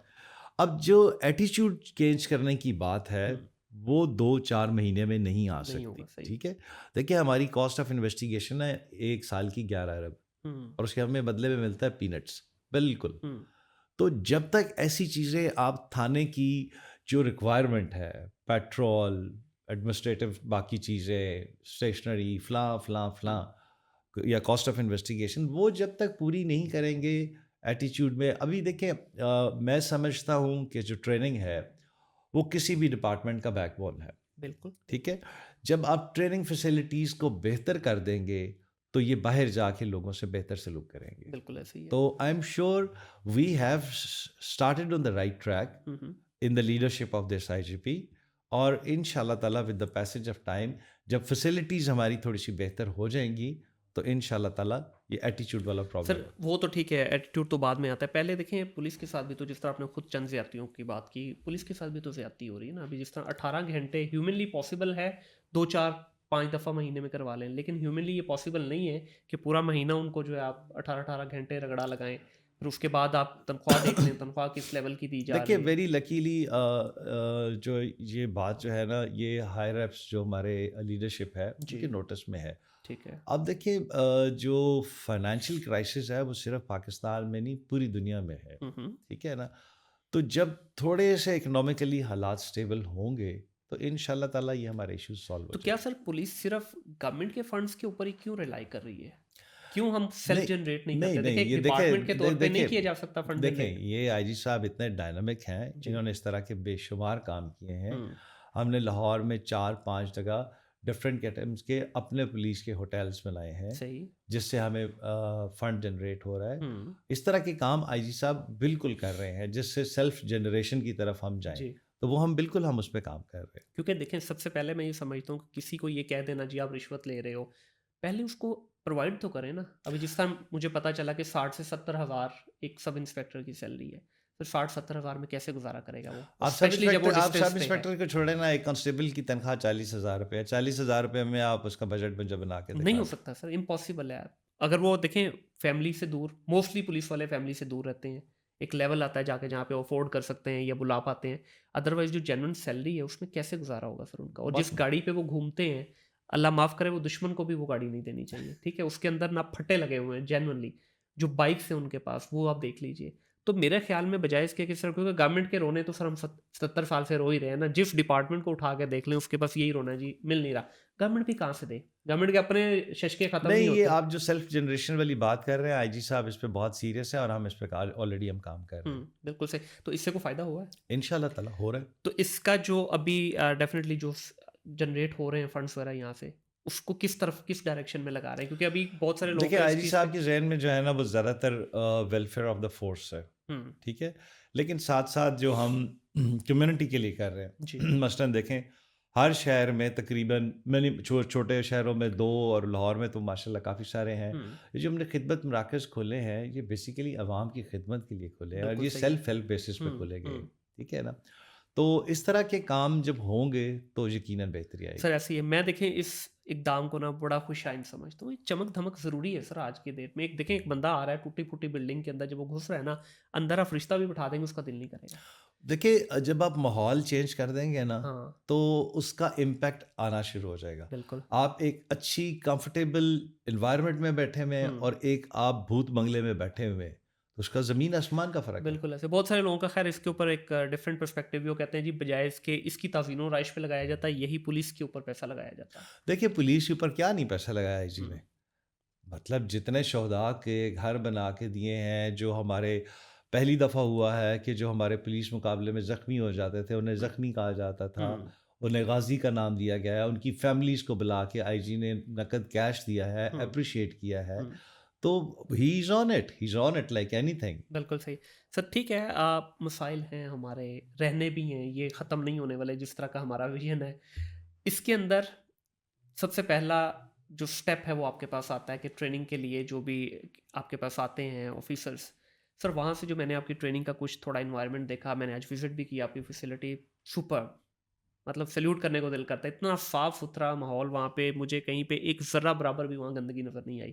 اب جو ایٹیچیوڈ چینج کرنے کی بات ہے ہوں، وہ 2-4 مہینے میں نہیں آ نہیں سکتی. ہوگا صحیح. ٹھیک ہے، دیکھیے ہماری کاسٹ آف انویسٹیگیشن ہے 1 سال کی 11 ارب ہوں، اور اس کے ہمیں بدلے میں ملتا ہے پینٹس. بالکل. ہوں، تو جب تک ایسی چیزیں آپ تھانے کی جو ریکوائرمنٹ ہے، پیٹرول، ایڈمنسٹریٹو باقی چیزیں، اسٹیشنری، فلاں فلاں فلاں، یا کاسٹ آف انویسٹیگیشن، وہ جب تک پوری نہیں کریں گے ایٹیچیوڈ میں. ابھی دیکھیں میں سمجھتا ہوں کہ جو ٹریننگ ہے وہ کسی بھی ڈپارٹمنٹ کا بیک بون ہے. بالکل ٹھیک ہے، جب آپ ٹریننگ فیسلٹیز کو بہتر کر دیں گے تو یہ باہر جا کے لوگوں سے بہتر سلوک کریں گے. بالکل ایسے ہی ہے. تو I am sure we have started on the right track hmm, hmm. In the leadership of this I G P. اور ان شاء اللہ تعالیٰ with the passage of time جب فیسلٹیز ہماری تھوڑی سی بہتر ہو جائیں گی تو ان شاء اللہ تعالیٰ یہ ایٹیچیوڈ والا سر پرابلم. وہ تو ٹھیک ہے، ایٹیٹیوڈ تو بعد میں آتا ہے. پہلے دیکھیں پولیس کے ساتھ بھی تو جس طرح آپ نے خود چند زیادتیوں کی بات کی، پولیس کے ساتھ بھی تو زیادتی ہو رہی ہے نا. ابھی جس طرح 18 گھنٹے ہیومنلی پاسبل ہے 2-4-5 دفعہ مہینے میں کروا لیں، لیکن ہیومنلی یہ پاسبل نہیں ہے کہ پورا مہینہ ان کو جو ہے آپ 18 گھنٹے رگڑا لگائیں، پھر اس کے بعد آپ تنخواہ دیکھ لیں تنخواہ کس لیول کی دی جا دیکھیے رہی ہے. ویری لکیلی جو یہ بات جو ہے نا یہ ہائر ایپس جو ہمارے لیڈرشپ ہے ان جی کے نوٹس میں ہے. ٹھیک ہے. اب دیکھیں جو فائنینشیل کرائسس ہے وہ صرف پاکستان میں نہیں پوری دنیا میں ہے. ہوں، ہوں. ٹھیک ہے نا، تو جب تھوڑے سے اکنامکلی حالات سٹیبل ہوں گے تو ان شاء اللہ تعالیٰ یہ ہمارے ایشوز سالو ہو تو جائیں کیا گے. سر پولیس صرف گورنمنٹ کے فنڈز کے اوپر ہی کیوں ریلائی کر رہی ہے؟ کیوں ہم سیلف جنریٹ نہیں کرتے؟ دیکھیں ایک یہ ڈپارٹمنٹ کے طور پہ نہیں دیکھیں کیا جا سکتا فنڈ دیکھیں جنریٹ. یہ آئی جی صاحب اتنے ڈائنامک ہیں، جی. انہوں نے اس طرح کے بے شمار کام کیے ہیں. ہوں. ہم نے لاہور میں 4-5 جگہ ڈفرینٹ کیٹمز کے اپنے پولیس کے ہوٹلز بنائے ہیں صحیح. جس سے ہمیں فنڈ جنریٹ ہو رہا ہے. ہوں. اس طرح کے کام آئی جی صاحب بالکل کر رہے ہیں جس سے سیلف جنریشن کی طرف ہم جائیں. جی. تو وہ ہم اس پہ کام کر رہے ہیں. کیونکہ دیکھیں سب سے پہلے میں یہ سمجھتا ہوں کہ کسی کو یہ کہہ دینا جی آپ رشوت لے رہے ہو، پہلے اس کو پرووائڈ تو کریں نا. ابھی جس طرح مجھے پتہ چلا کہ 60 سے 70 ہزار ایک سب انسپیکٹر کی سیلری ہے، پھر 60-70 ہزار میں کیسے گزارا کرے گا وہ؟ اسپیشلی جب وہ آپ سب ڈسٹینس پہ ہے. انسپیکٹر کو چھوڑیں نا، ایک کانسٹیبل کی تنخواہ 40,000 روپے ہے. 40,000 روپے میں آپ اس کا بجٹ میں جب بنا کے نہیں دکھا ہو سکتا سر، امپاسبل ہے. اگر وہ دیکھیں فیملی سے دور، موسٹلی پولیس والے فیملی سے دور رہتے ہیں، ایک لیول آتا ہے جا کے جہاں پہ افورڈ کر سکتے ہیں یا بلا پاتے ہیں. ادروائز جو جینوئن سیلری ہے اس میں کیسے گزارا ہوگا سر ان کا؟ اور جس گاڑی پہ وہ گھومتے ہیں اللہ معاف کرے وہ دشمن کو بھی وہ گاڑی نہیں دینی چاہیے. ٹھیک ہے، اس کے اندر نہ پھٹے لگے ہوئے ہیں جینوئنلی. جو بائکس ہیں ان کے پاس وہ آپ دیکھ لیجئے. تو میرے خیال میں بجائے اس کے کہ سر کیونکہ گورنمنٹ کے رونے تو سر ہم 70 سال سے رو ہی رہے ہیں نا. جس ڈپارٹمنٹ کو اٹھا کے دیکھ لیں اس کے پاس یہی رونا ہے جی مل نہیں رہا. گورنمنٹ بھی کہاں سے دے؟ گورنمنٹ کے اپنے ششکے ختم نہیں نہیں. ہوتے. یہ آپ جو سیلف جنریشن والی بات کر رہے ہیں آئی جی صاحب اس پہ بہت سیریس ہے اور ہم اس پہ آلریڈی ہم کام کر رہے ہیں. بالکل صحیح. تو اس سے کوئی فائدہ ہوا ہے ان شاء اللہ تعالیٰ ہو رہا ہے. تو اس کا جو ابھی ڈیفینیٹلی جو جنریٹ ہو رہے ہیں فنڈس وغیرہ یہاں سے اس کو کس طرف کس ڈائریکشن میں لگا رہے ہیں؟ کیونکہ ابھی بہت سارے لوگ دیکھیں آئی جی صاحب کے ذہن میں جو ہے نا وہ زیادہ تر ویلفیئر آف دا فورس ہے. ٹھیک ہے، لیکن ساتھ ساتھ جو ہم کمیونٹی کے لیے کر رہے جی ہیں مثلاً دیکھیں ہر شہر میں تقریباً چھوٹے شہروں میں 2 اور لاہور میں تو ماشاء اللہ کافی سارے ہیں. یہ جو ہم نے خدمت مراکز کھولے ہیں یہ بیسیکلی عوام کی خدمت کے لیے کھولے ہیں اور یہ سیلف ہیلپ بیسس پہ کھولے گئے. ٹھیک ہے نا، تو اس طرح کے کام جب ہوں گے تو یقیناً بہتری آئے گی. سر ایسے ہی ہے. میں دیکھیں اس اقدام کو نا بڑا خوش آئند سمجھتا ہوں. چمک دھمک ضروری ہے سر آج کی ڈیٹ میں. ایک دیکھیں ایک بندہ آ رہا ہے ٹوٹی پھوٹی بلڈنگ کے اندر، جب وہ گھس رہا ہے نا اندر آپ رشتہ بھی بٹھا دیں گے اس کا دل نہیں کرے گا. دیکھیں جب آپ ماحول چینج کر دیں گے نا ہاں تو اس کا امپیکٹ آنا شروع ہو جائے گا. بالکل. آپ ایک اچھی کمفرٹیبل انوائرمنٹ میں بیٹھے ہوئے ہیں اور ایک آپ بھوت بنگلے میں بیٹھے ہوئے ہیں تو اس کا زمین آسمان کا فرق ہے. بالکل ایسے بہت سارے لوگوں کا خیر اس کے اوپر ایک ڈفرینٹ پرسپیکٹیو بھی. وہ کہتے ہیں جی بجائے اس کے اس کی تعظیم و رائش پہ لگایا جاتا ہے، یہی پولیس کے اوپر پیسہ لگایا جاتا ہے. دیکھیے پولیس کے اوپر کیا نہیں پیسہ لگایا ہے جی میں. مطلب جتنے شہداء کے گھر بنا کے دیے ہیں، جو ہمارے پہلی دفعہ ہوا ہے کہ جو ہمارے پولیس مقابلے میں زخمی ہو جاتے تھے انہیں زخمی کہا جاتا تھا، انہیں غازی کا نام دیا گیا ہے. ان کی فیملیز کو بلا کے آئی جی نے نقد کیش دیا ہے، اپریشیٹ کیا ہے. تو he is on it like اینی تھنگ. بالکل صحیح سر. ٹھیک ہے، مسائل ہیں ہمارے، رہنے بھی ہیں، یہ ختم نہیں ہونے والے جس طرح کا ہمارا ویژن ہے. اس کے اندر سب سے پہلا جو سٹیپ ہے وہ آپ کے پاس آتا ہے کہ ٹریننگ کے لیے جو بھی آپ کے پاس آتے ہیں آفیسرس، سر وہاں سے جو میں نے آپ کی ٹریننگ کا کچھ تھوڑا انوائرمنٹ دیکھا، میں نے آج وزٹ بھی کیا آپ کی فیسلٹی، سپر. مطلب سیلیوٹ کرنے کو دل کرتا ہے. اتنا صاف ستھرا ماحول وہاں پہ، مجھے کہیں پہ ایک ذرہ برابر بھی وہاں گندگی نظر نہیں آئی.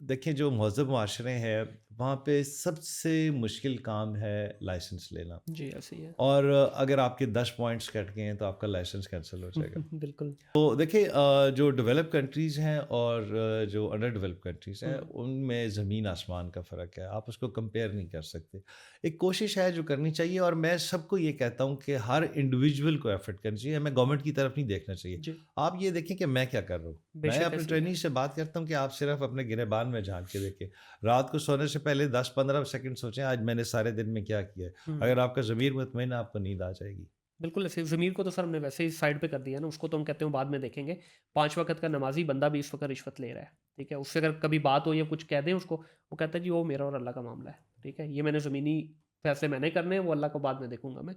دیکھیں جو مہذب معاشرے ہیں وہاں پہ سب سے مشکل کام ہے لائسنس لینا، جی ایسے ہی ہے. اور اگر آپ کے 10 پوائنٹس کٹ گئے ہیں تو آپ کا لائسنس کینسل ہو جائے گا. بالکل. تو دیکھیں جو ڈیولپ کنٹریز ہیں اور جو انڈر ڈیولپ کنٹریز ہیں ان میں زمین آسمان کا فرق ہے، آپ اس کو کمپیئر نہیں کر سکتے. ایک کوشش ہے جو کرنی چاہیے، اور میں سب کو یہ کہتا ہوں کہ ہر انڈیویجول کو ایفرٹ کرنی چاہیے، ہمیں گورنمنٹ کی طرف نہیں دیکھنا چاہیے. جی آپ یہ دیکھیں کہ میں کیا کر رہا ہوں. بے میں شک اپنے ایسے ہی ہے. ٹریننگ سے بات کرتا ہوں کہ آپ صرف اپنے گریبان میں جھانک کے دیکھیں، رات کو سونے سے پہلے 10-15 سیکنڈ سوچیں آج میں نے سارے دن میں کیا کیا ہے. اگر آپ کا ضمیر مطمئن ہے آپ کو نیند آ جائے گی. بالکل ایسے ضمیر کو تو سر ہم نے ویسے ہی سائڈ پہ کر دیا نا، اس کو تو ہم کہتے ہیں بعد میں دیکھیں گے. 5 وقت کا نمازی بندہ بھی اس وقت رشوت لے رہا ہے، ٹھیک ہے. اس سے اگر کبھی بات ہو یا کچھ کہہ دیں اس کو، وہ کہتا ہے جی وہ میرا اور اللہ کا معاملہ ہے، ٹھیک ہے. یہ میں نے زمینی فیصلے میں نے کرنے ہیں، وہ اللہ کو بعد میں دیکھوں گا میں.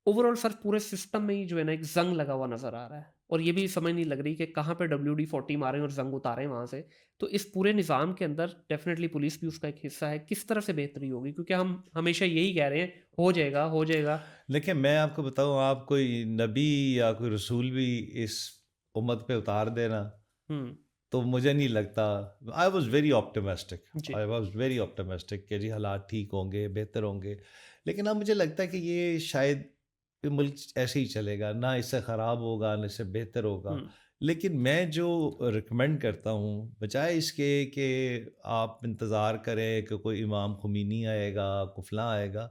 اوور آل سر پورے سسٹم میں ہی جو ہے نا ایک زنگ لگا ہوا نظر آ رہا ہے، اور یہ بھی سمجھ نہیں لگ رہی کہ کہاں پہ WD-40 ماریں اور زنگ اتاریں وہاں سے. تو اس پورے نظام کے اندر ڈیفینیٹلی پولیس بھی اس کا ایک حصہ ہے. کس طرح سے بہتری ہوگی؟ کیونکہ ہم ہمیشہ یہی کہہ رہے ہیں ہو جائے گا ہو جائے گا. لیکن میں آپ کو بتاؤں، آپ کوئی نبی یا کوئی رسول بھی اس امت پہ اتار دینا تو مجھے نہیں لگتا. آئی واز ویری آپٹمسٹک کہ جی حالات ٹھیک ہوں گے، بہتر ہوں گے. لیکن اب مجھے لگتا ہے کہ یہ شاید ملک ایسے ہی چلے گا، نہ اس سے خراب ہوگا نہ اس سے بہتر ہوگا. لیکن میں جو ریکمینڈ کرتا ہوں، بجائے اس کے کہ آپ انتظار کریں کہ کوئی امام خمینی آئے گا، کوئی فلاں آئے گا،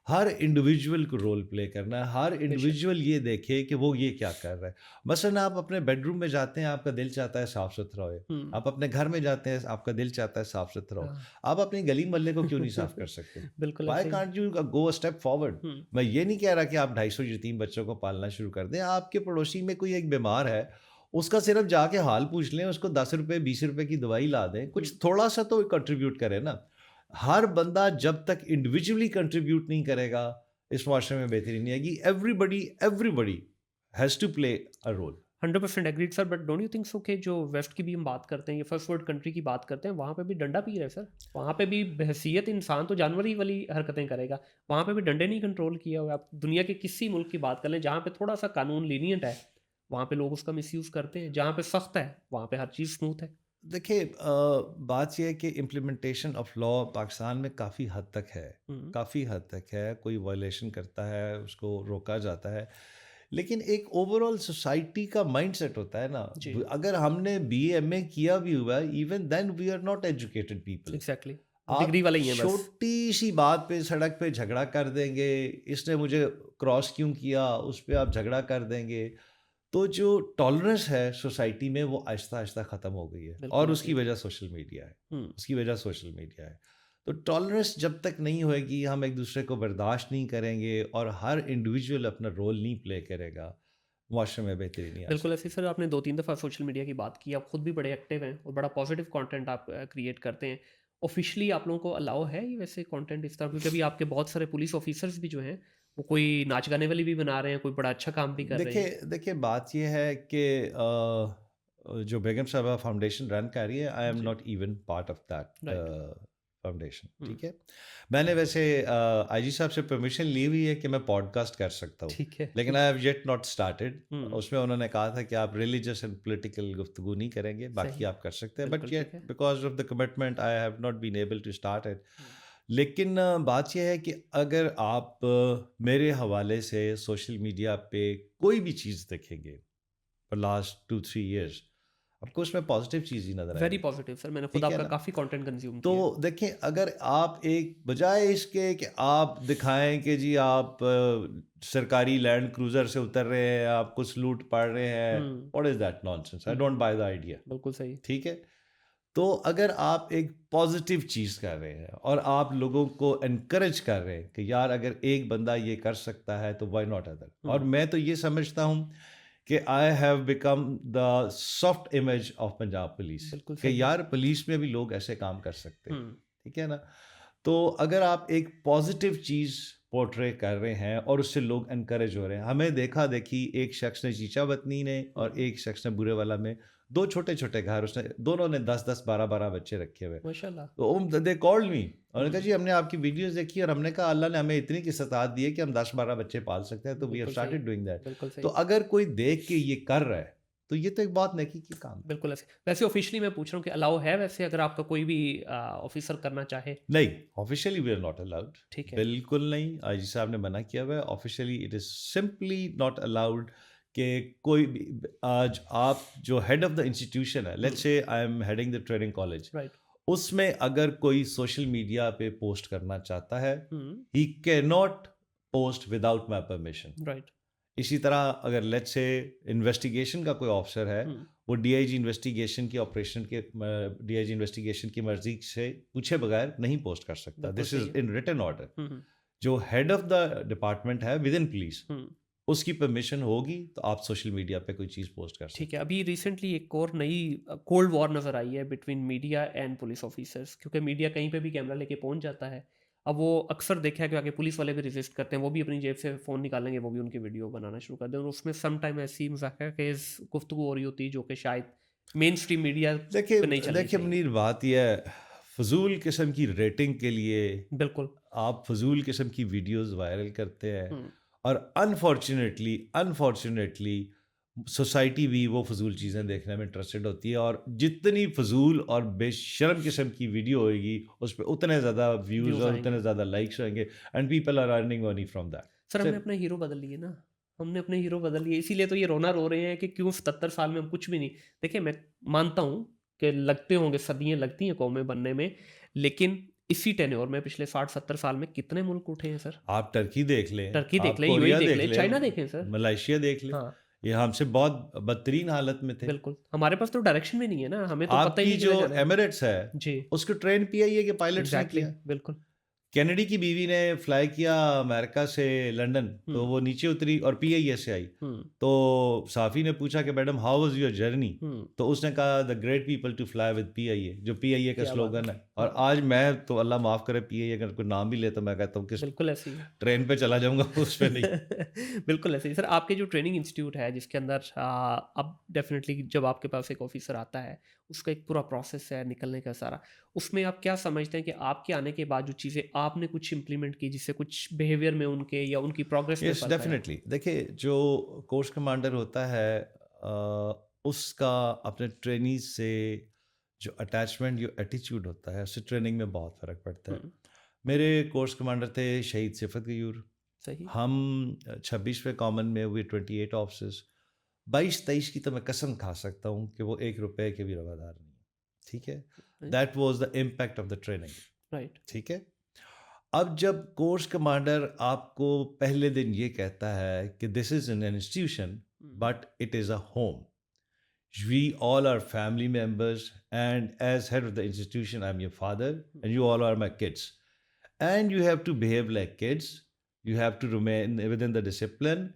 ہر انڈیویجول کو رول پلے کرنا ہے. ہر انڈیویجول یہ دیکھے کہ وہ یہ کیا کر رہا ہے. مثلاً آپ اپنے بیڈ روم میں جاتے ہیں، آپ کا دل چاہتا ہے صاف ستھرا ہوئے. آپ اپنے گھر میں جاتے ہیں، آپ کا دل چاہتا ہے صاف ستھرا ہو. آپ اپنی گلی محلے کو کیوں نہیں صاف کر سکتے؟ بالکل why can't you go step forward? میں یہ نہیں کہہ رہا کہ آپ 250 یتیم بچوں کو پالنا شروع کر دیں. آپ کے پڑوسی میں کوئی ایک بیمار ہے، اس کا صرف جا کے حال پوچھ لیں، اس کو 10 روپے 20 روپے کی دوائی لا دیں. کچھ تھوڑا سا تو کنٹریبیوٹ کرے نا. ہر بندہ جب تک انڈیویجولی کنٹریبیوٹ نہیں کرے گا اس معاشرے میں بہتری نہیں آئے گی. Everybody has to play a role. 100% agreed sir. But don't you think so کہ جو ویسٹ کی بھی ہم بات کرتے ہیں یا فرسٹ ورلڈ کنٹری کی بات کرتے ہیں، وہاں پہ بھی ڈنڈا پی رہے سر. وہاں پہ بھی بحیثیت انسان تو جانور ہی والی حرکتیں کرے گا. وہاں پہ بھی ڈنڈے نہیں کنٹرول کیا ہوا. آپ دنیا کے کسی ملک کی بات کر لیں جہاں پہ تھوڑا سا قانون لینینٹ ہے، وہاں پہ لوگ اس کا مس یوز کرتے ہیں. جہاں پہ سخت ہے وہاں پہ ہر چیز اسموتھ ہے. دیکھیے بات یہ ہے کہ امپلیمنٹیشن آف لا پاکستان میں کافی حد تک ہے. کوئی وائلیشن کرتا ہے اس کو روکا جاتا ہے. لیکن ایک اوور آل سوسائٹی کا مائنڈ سیٹ ہوتا ہے نا. اگر ہم نے BA MA کیا بھی ہوا ہے، even then we are not educated people. Exactly آپ ڈگری والے ہی ہیں بس. چھوٹی سی بات پہ سڑک پہ جھگڑا کر دیں گے، اس نے مجھے کراس کیوں کیا، اس پہ آپ جھگڑا کر دیں گے. تو جو ٹالرنس ہے سوسائٹی میں وہ آہستہ آہستہ ختم ہو گئی ہے، اور اس کی وجہ سوشل میڈیا ہے. تو ٹالرنس جب تک نہیں ہوئے گی، ہم ایک دوسرے کو برداشت نہیں کریں گے، اور ہر انڈیویجول اپنا رول نہیں پلے کرے گا، معاشرے میں بہتری نہیں آ بالکل ایسے سر. آپ نے 2-3 دفعہ سوشل میڈیا کی بات کی. آپ خود بھی بڑے ایکٹیو ہیں اور بڑا پازیٹیو کانٹینٹ آپ کریٹ کرتے ہیں. آفیشلی آپ لوگوں کو الاؤ ہے یہ ویسے کانٹینٹ اس طرح؟ کیونکہ ابھی آپ کے بہت سارے پولیس آفیسرز بھی جو ہیں وہ کوئی ناچ گانے والی بھی بنا رہے ہیں، کوئی بڑا اچھا کام بھی کر رہے ہیں. دیکھیے بات یہ ہے کہ جو بیگم صاحبہ فاؤنڈیشن رن کر رہی ہے، I am not even part of that foundation. ٹھیک ہے. میں نے ویسے IG صاحب سے پرمیشن لی ہوئی ہے کہ میں پوڈ کاسٹ کر سکتا ہوں، لیکن I have yet not started. اس میں انہوں نے کہا تھا کہ آپ ریلیجس اینڈ پولیٹیکل گفتگو نہیں کریں گے، باقی آپ کر سکتے ہیں. But yet because of the commitment I have not been able to start it. لیکن بات یہ ہے کہ اگر آپ میرے حوالے سے سوشل میڈیا پہ کوئی بھی چیز دیکھیں گے for last 2-3 years، آپ کو اس میں پازیٹیو چیز ہی نظر آئے. ویری پازیٹیو سر. میں نے خود آپ کا کافی کانٹینٹ کنزیوم کیا. تو دیکھیں اگر آپ ایک بجائے اس کے کہ آپ دکھائیں کہ جی آپ سرکاری لینڈ کروزر سے اتر رہے ہیں، آپ کو سلوٹ پڑ رہے ہیں، what is that nonsense? I don't buy the idea. بالکل صحیح. ٹھیک ہے. تو اگر آپ ایک پازیٹیو چیز کر رہے ہیں اور آپ لوگوں کو انکریج کر رہے ہیں کہ یار اگر ایک بندہ یہ کر سکتا ہے تو وائی ناٹ ادر. اور میں تو یہ سمجھتا ہوں کہ I have become the soft image of Punjab police, کہ یار پولیس میں بھی لوگ ایسے کام کر سکتے ہیں. ٹھیک ہے نا. تو اگر آپ ایک پازیٹیو چیز پورٹرے کر رہے ہیں اور اس سے لوگ انکریج ہو رہے ہیں. ہمیں دیکھا دیکھی ایک شخص نے چیچا بتنی نے اور ایک شخص نے برے والا میں 2 چھوٹے چھوٹے گھر، اس نے دونوں نے 10-10 12-12 بچے رکھے ہوئے. ماشاءاللہ. تو دے کالڈ می، انہوں نے کہا جی ہم نے آپ کی ویڈیوز دیکھی اور ہم نے کہا اللہ نے ہمیں اتنی کی استطاعت دی ہے کہ ہم 10-12 بچے پال سکتے ہیں، تو we have started doing that. تو اگر کوئی دیکھ کے یہ کر رہا ہے تو یہ تو ایک بہت نیکی کی کام ہے. بالکل ایسے. ویسے آفیشلی میں پوچھ رہا ہوں کہ الاؤ ہے ویسے اگر آپ کا کوئی بھی آفیسر کرنا چاہے؟ نہیں, officially we are not allowed. ٹھیک ہے. بالکل نہیں, آئی جی صاحب نے منع کیا ہوا ہے. Officially it is simply not allowed کہ کوئی بھی آج آپ جو ہیڈ آف دا انسٹیٹیوشن ہے, let's say I am heading the training college, right. اس میں اگر کوئی سوشل میڈیا پہ پوسٹ کرنا چاہتا ہے, ہوں. He can not post without my permission. Right. اسی طرح اگر لیٹس سے انویسٹیگیشن کا کوئی آفسر ہے, وہ ڈی آئی جی انویسٹیگیشن کی آپریشن کے ڈی آئی جی انویسٹیگیشن کی مرضی سے پوچھے بغیر نہیں پوسٹ کر سکتا. دس از ان ریٹن آرڈر. جو ہیڈ آف دا ڈپارٹمنٹ ہے ود ان پولیس, اس کی پرمیشن ہوگی تو آپ سوشل میڈیا پہ کوئی چیز پوسٹ کر سکتے. ٹھیک ہے. ابھی ریسنٹلی ایک اور نئی کولڈ وار نظر آئی ہے between media and police officers, کیونکہ میڈیا کہیں پہ بھی کیمرہ لے کے پہنچ جاتا ہے. اب وہ اکثر دیکھا کہ آگے پولیس والے بھی ریزسٹ کرتے ہیں, وہ بھی اپنی جیب سے فون نکالیں گے, وہ بھی ان کی ویڈیو بنانا شروع کر دیں, اور اس میں سم ٹائم ایسی مذاکرہ خیز گفتگو ہو رہی ہوتی ہے جو کہ شاید مین اسٹریم میڈیا پہ نہیں چلنی. دیکھیے منیر, بات یہ ہے, فضول قسم کی ریٹنگ کے لیے بالکل آپ فضول قسم کی ویڈیوز وائرل کرتے ہیں, اور انفارچونیٹلی سوسائٹی بھی وہ فضول چیزیں دیکھنے میں انٹرسٹڈ ہوتی ہے, اور جتنی فضول اور بے شرم قسم کی ویڈیو ہوئے گی اس پہ اتنے زیادہ ویوز اور اتنے زیادہ لائکس ہوئیں گے, and people are earning money from that. Sir ہم نے اپنے ہیرو بدل لیے نا, ہم نے اپنے ہیرو بدل لیے, اسی لیے تو یہ رونا رو رہے ہیں کہ کیوں 77 سال میں ہم کچھ بھی نہیں. دیکھیں میں مانتا ہوں کہ لگتے ہوں گے, صدیاں لگتی ہیں قومیں بننے میں, لیکن اسی ٹینیور میں پچھلے 60-70 سال میں کتنے ملک اٹھے ہیں سر. آپ ٹرکی دیکھ لیں, ٹرکی دیکھ لیں, یو اے دیکھ لیں, چائنا دیکھیں سر, ملائیشیا دیکھ لیں. ہاں یہ ہم سے بہت بدترین حالت میں تھے. بالکل. ہمارے پاس تو ڈائریکشن بھی نہیں ہے نا, ہمیں تو آپ پتہ ہی کی نہیں جو چلا. ایمریٹس ہے جی اس کو ٹرین پی آئی اے کے پائلٹس نے ایگزیکٹلی کیا. بالکل. کینیڈی کی بیوی نے فلائی کیا امریکہ سے لنڈن, تو وہ نیچے اتری اور پی آئی اے سے آئی, تو صحافی نے پوچھا کہ madam how was your journey, تو اس نے کہا the great people to fly with P I A, جو پی آئی اے کا سلوگن ہے. اور آج میں تو اللہ معاف کرے پی آئی اے کا کوئی نام بھی لے تو میں کہتا ہوں کہ بالکل ایسے ہی ٹرین پہ چلا جاؤں گا, اس پہ نہیں. بالکل ایسے ہی. سر آپ کے جو ٹریننگ انسٹیٹیوٹ ہے جس کے اندر اب ڈیفینیٹلی جب آپ کے پاس ایک آفیسر آتا ہے اس کا ایک پورا پروسیس ہے نکلنے کا سارا, اس میں آپ کیا سمجھتے ہیں کہ آپ کے آنے کے بعد جو چیزیں آپ نے کچھ امپلیمنٹ کی جس سے کچھ بیہیویئر میں ان کے یا ان کی پروگریس میں یس ڈیفینیٹلی. دیکھیے جو کورس کمانڈر ہوتا ہے اس کا اپنے ٹرینیز سے جو اٹیچمنٹ جو ایٹیچیوڈ ہوتا ہے اس سے ٹریننگ میں بہت فرق پڑتا ہے. میرے کورس کمانڈر تھے شہید صفت غیور. صحیح. ہم 26ویں کامن میں ہوئے 28 آفسرس, 22-23 کی تو میں قسم کھا سکتا ہوں کہ وہ 1 روپے کے بھی روادار نہیں. ٹھیک ہے, that was the impact of the training. Right. ٹھیک ہے. اب جب کورس کمانڈر آپ کو پہلے دن یہ کہتا ہے کہ this is an institution but it is a home, we all are family members, and as head of the institution I am your father and you all are my kids, and you have to behave like kids, you have to remain within the discipline,